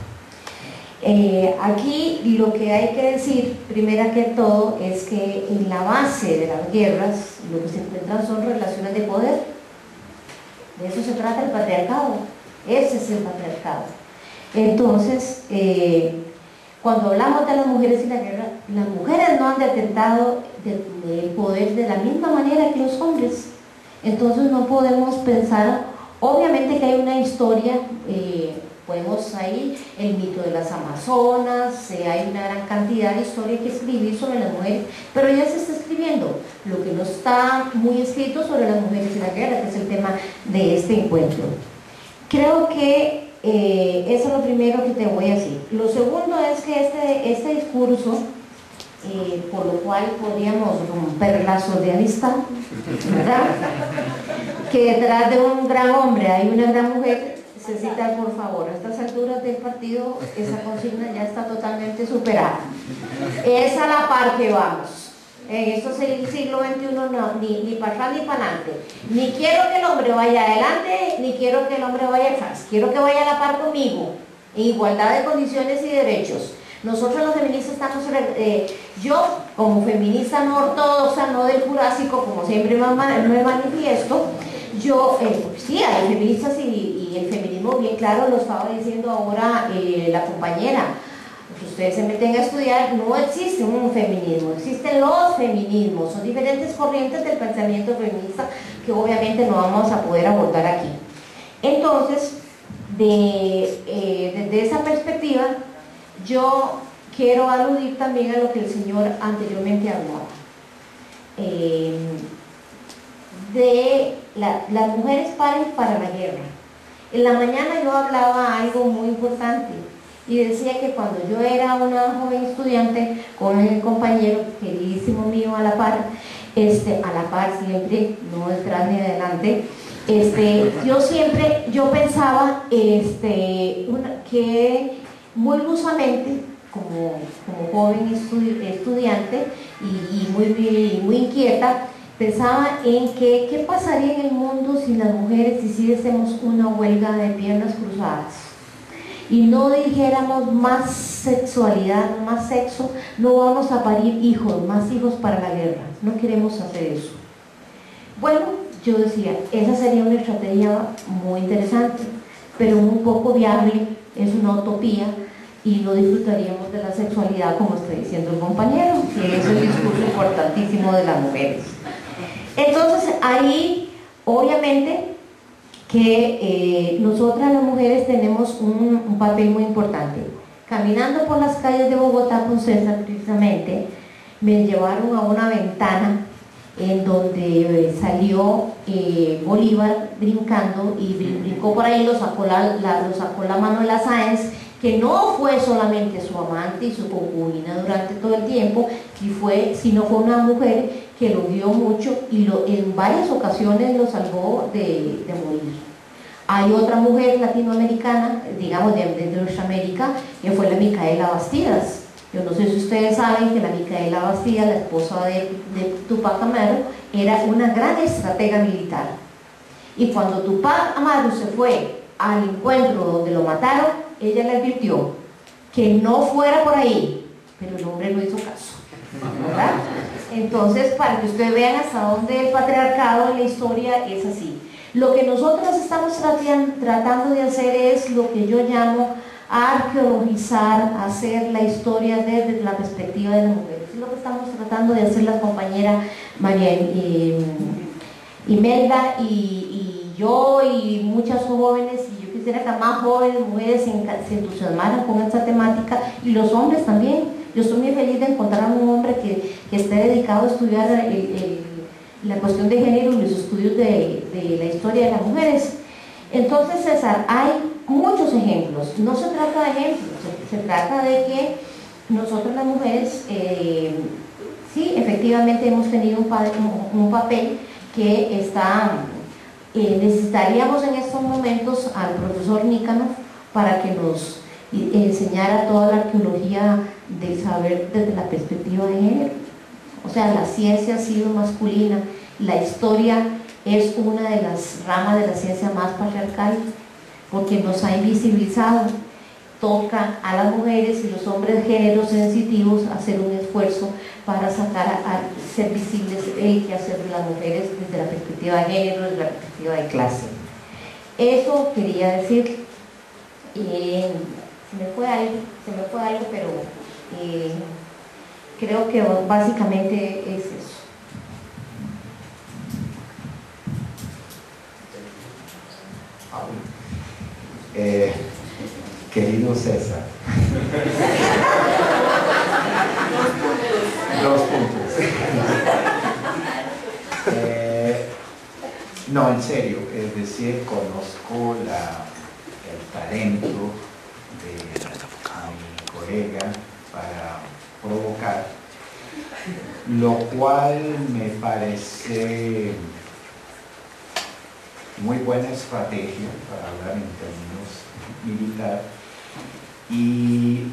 Speaker 2: Aquí lo que hay que decir, primero que todo, es que en la base de las guerras lo que se encuentran son relaciones de poder. De eso se trata el patriarcado. Ese es el patriarcado. Entonces, cuando hablamos de las mujeres y la guerra, las mujeres no han detentado el poder de la misma manera que los hombres. Entonces no podemos pensar, obviamente que hay una historia, podemos ahí, el mito de las Amazonas, hay una gran cantidad de historia que escribir sobre las mujeres, pero ya se está escribiendo. Lo que no está muy escrito sobre las mujeres y la guerra, que es el tema de este encuentro. Creo que eso es lo primero que te voy a decir. Lo segundo es que este discurso, por lo cual podríamos romper lazos de amistad, ¿verdad? Que detrás de un gran hombre hay una gran mujer. Cecita, por favor, a estas alturas del partido esa consigna ya está totalmente superada. Es a la par que vamos. esto es el siglo XXI, no, ni para atrás ni para adelante. Ni quiero que el hombre vaya adelante, ni quiero que el hombre vaya atrás. Quiero que vaya a la par conmigo, en igualdad de condiciones y derechos. Nosotros los feministas estamos, yo como feminista no ortodoxa, no del Jurásico, como siempre me manifiesto, yo, sí, hay feministas y el feminismo bien claro, lo estaba diciendo ahora la compañera. Ustedes se meten a estudiar, no existe un feminismo, existen los feminismos, son diferentes corrientes del pensamiento feminista que obviamente no vamos a poder abordar aquí. Entonces, desde esa perspectiva, yo quiero aludir también a lo que el señor anteriormente hablaba. Las mujeres paren para la guerra. En la mañana yo hablaba algo muy importante y decía que cuando yo era una joven estudiante con el compañero queridísimo mío a la par siempre, no detrás ni adelante, yo pensaba que muy ilusamente como joven estudiante y muy inquieta, pensaba en qué pasaría en el mundo si las mujeres hiciésemos una huelga de piernas cruzadas y no dijéramos más sexualidad, más sexo, no vamos a parir hijos, más hijos para la guerra, no queremos hacer eso. Bueno, yo decía, esa sería una estrategia muy interesante, pero muy poco viable, es una utopía y no disfrutaríamos de la sexualidad como está diciendo el compañero, que es el discurso importantísimo de las mujeres. Entonces ahí obviamente que nosotras las mujeres tenemos un papel muy importante. Caminando por las calles de Bogotá con César precisamente, me llevaron a una ventana en donde salió Bolívar brincando y brincó por ahí, lo sacó la mano de la Sáenz, que no fue solamente su amante y su concubina durante todo el tiempo, sino fue una mujer que lo dio mucho y en varias ocasiones lo salvó de morir. Hay otra mujer latinoamericana, digamos de Norteamérica, que fue la Micaela Bastidas. Yo no sé si ustedes saben que la Micaela Bastidas, la esposa de Tupac Amaru, era una gran estratega militar. Y cuando Tupac Amaru se fue al encuentro donde lo mataron, ella le advirtió que no fuera por ahí, pero el hombre no hizo caso, ¿verdad? Entonces, para que ustedes vean hasta dónde el patriarcado en la historia es así. Lo que nosotros estamos tratando de hacer es lo que yo llamo arqueologizar, hacer la historia desde la perspectiva de las mujeres. Es lo que estamos tratando de hacer las compañeras María Imelda y yo y muchas jóvenes, y yo quisiera que más jóvenes mujeres se entusiasmaran con esta temática, y los hombres también. Yo estoy muy feliz de encontrar a un hombre que esté dedicado a estudiar la cuestión de género y los estudios de la historia de las mujeres. Entonces, César, hay muchos ejemplos. No se trata de ejemplos, se trata de que nosotros las mujeres, sí, efectivamente hemos tenido un papel que necesitaríamos en estos momentos al profesor Nícano para que nos enseñara toda la arqueología del saber desde la perspectiva de género. O sea, la ciencia ha sido masculina, la historia es una de las ramas de la ciencia más patriarcal, porque nos ha invisibilizado. Toca a las mujeres y los hombres de género sensitivos hacer un esfuerzo para sacar a ser visibles el quehacer de las mujeres desde la perspectiva de género, desde la perspectiva de clase. Eso quería decir. Se me fue algo, pero creo que básicamente es eso.
Speaker 6: Querido César, 2 puntos. No, en serio, es decir, conozco el talento de mi colega para provocar, lo cual me parece muy buena estrategia para hablar en términos militar, y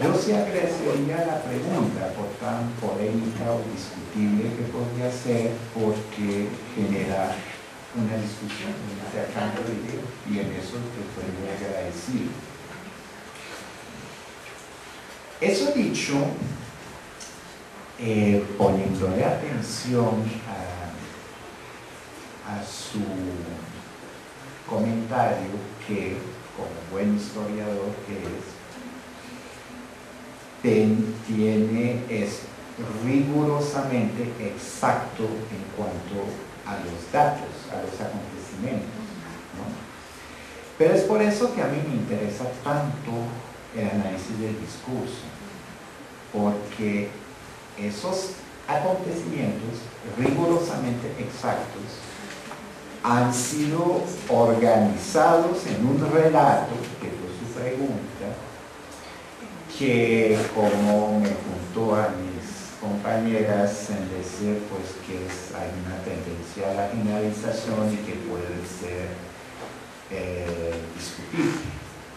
Speaker 6: Yo sí agradecería la pregunta, por tan polémica o discutible que podría ser, porque genera una discusión, un intercambio de ideas, y en eso te estoy muy agradecido. Eso dicho, poniéndole atención a su comentario, que como buen historiador que es rigurosamente exacto en cuanto a los datos, a los acontecimientos, ¿no? Pero es por eso que a mí me interesa tanto el análisis del discurso, porque esos acontecimientos rigurosamente exactos han sido organizados en un relato, que fue su pregunta, que, como me juntó a mis compañeras en decir, pues que hay una tendencia a la generalización y que puede ser discutible,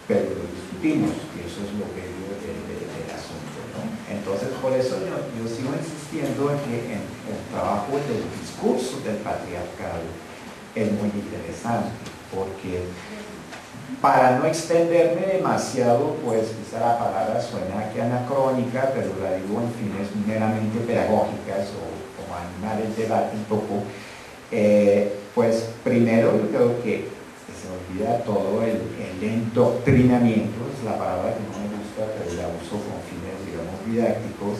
Speaker 6: pero lo discutimos, y eso es lo que digo del asunto, ¿no? Entonces, por eso yo sigo insistiendo en que el trabajo del discurso del patriarcado es muy interesante, porque para no extenderme demasiado, pues quizá la palabra suena que anacrónica, pero la digo en fines meramente pedagógicas o como animar el debate un poco, pues primero yo creo que se olvida todo el endoctrinamiento, es la palabra que no me gusta, pero la uso con fines, digamos, didácticos,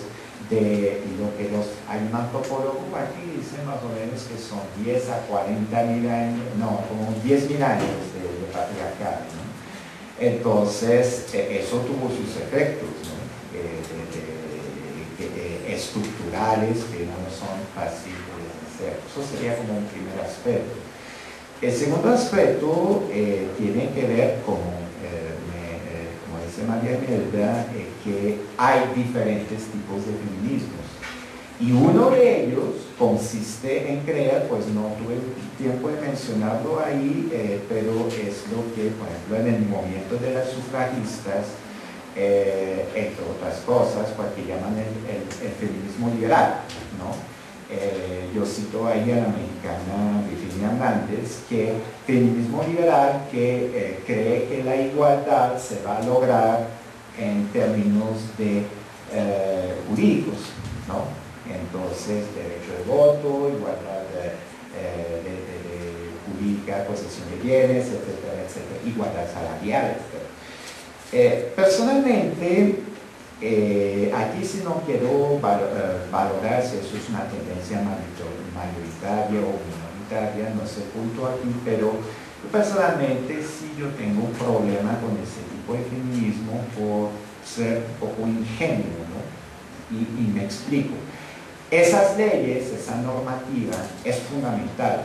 Speaker 6: de lo que hay un antropólogo aquí dice más o menos que son 10 a 40 mil años, no, como 10.000 años de patriarcado, ¿no? Entonces, eso tuvo sus efectos, ¿no? Estructurales que no son fáciles de hacer. Eso sería como un primer aspecto. El segundo aspecto tiene que ver con, como dice María Imelda, que hay diferentes tipos de feminismos. Y uno de ellos consiste en crear, pues no tuve tiempo de mencionarlo ahí, pero es lo que, por ejemplo, en el movimiento de las sufragistas, entre otras cosas, pues que llaman el feminismo liberal, ¿no? Yo cito ahí a la mexicana Virginia Hernández, que feminismo liberal que cree que la igualdad se va a lograr en términos de jurídicos, ¿no? Entonces, derecho de voto, igualdad jurídica, posesión de bienes, etcétera, etcétera, igualdad salarial, etcétera. Personalmente, aquí sí no quiero valorar si eso es una tendencia mayoritaria o minoritaria, no es el punto aquí, pero personalmente sí yo tengo un problema con ese tipo de feminismo por ser un poco ingenuo, ¿no? Y me explico. Esas leyes, esa normativa es fundamental,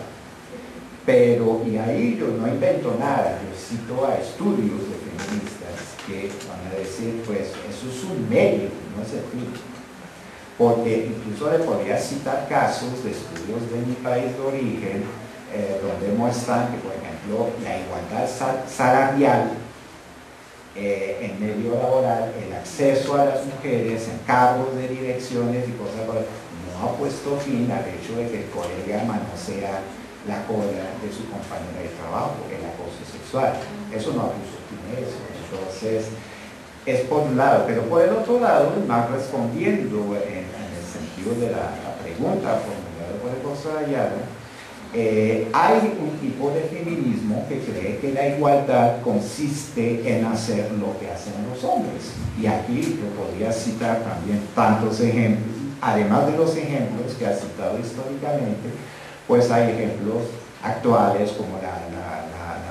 Speaker 6: pero, y ahí yo no invento nada, yo cito a estudios de feministas que van a decir, pues eso es un medio, no es el fin, porque incluso le podría citar casos de estudios de mi país de origen, donde muestran que, por ejemplo, la igualdad salarial en medio laboral, el acceso a las mujeres en cargos de direcciones y cosas por no ha puesto fin al hecho de que el colega manosea la cola de su compañera de trabajo, el acoso sexual. Eso no ha puesto fin a eso. Entonces, es por un lado, pero por el otro lado, más respondiendo en el sentido de la pregunta formulada por el profesor Ayala, hay un tipo de feminismo que cree que la igualdad consiste en hacer lo que hacen los hombres. Y aquí yo podría citar también tantos ejemplos, además de los ejemplos que ha citado históricamente, pues hay ejemplos actuales como la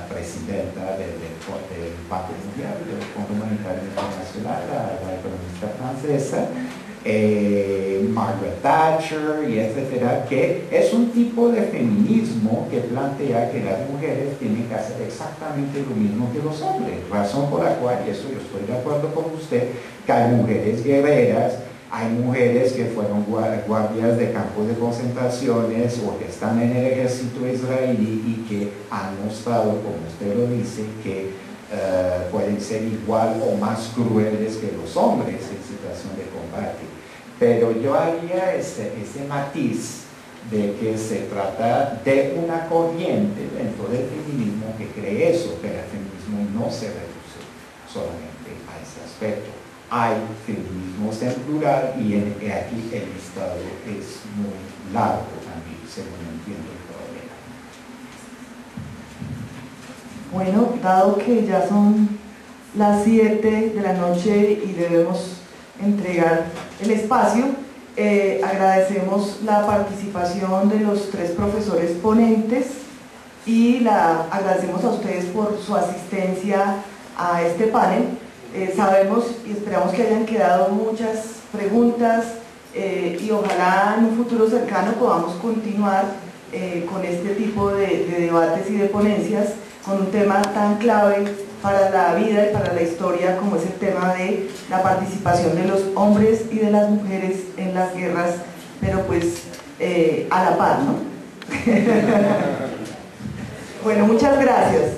Speaker 6: presidenta del Banco Mundial, del Fondo Monetario Internacional, la economista francesa, Margaret Thatcher y etcétera, que es un tipo de feminismo que plantea que las mujeres tienen que hacer exactamente lo mismo que los hombres, razón por la cual, y eso yo estoy de acuerdo con usted, que hay mujeres guerreras, hay mujeres que fueron guardias de campos de concentraciones o que están en el ejército israelí y que han mostrado, como usted lo dice, que pueden ser igual o más crueles que los hombres en situación de combate. Pero yo haría ese matiz de que se trata de una corriente dentro del feminismo que cree eso, pero el feminismo no se reduce solamente a ese aspecto. Hay feminismos en plural y aquí el listado es muy largo también, según entiendo el problema.
Speaker 5: Bueno, dado que ya son las 7 de la noche y debemos entregar el espacio, agradecemos la participación de los 3 profesores ponentes y agradecemos a ustedes por su asistencia a este panel. Sabemos y esperamos que hayan quedado muchas preguntas y ojalá en un futuro cercano podamos continuar con este tipo de debates y de ponencias con un tema tan clave para la vida y para la historia como es el tema de la participación de los hombres y de las mujeres en las guerras, pero pues a la par, ¿no? Bueno, muchas gracias.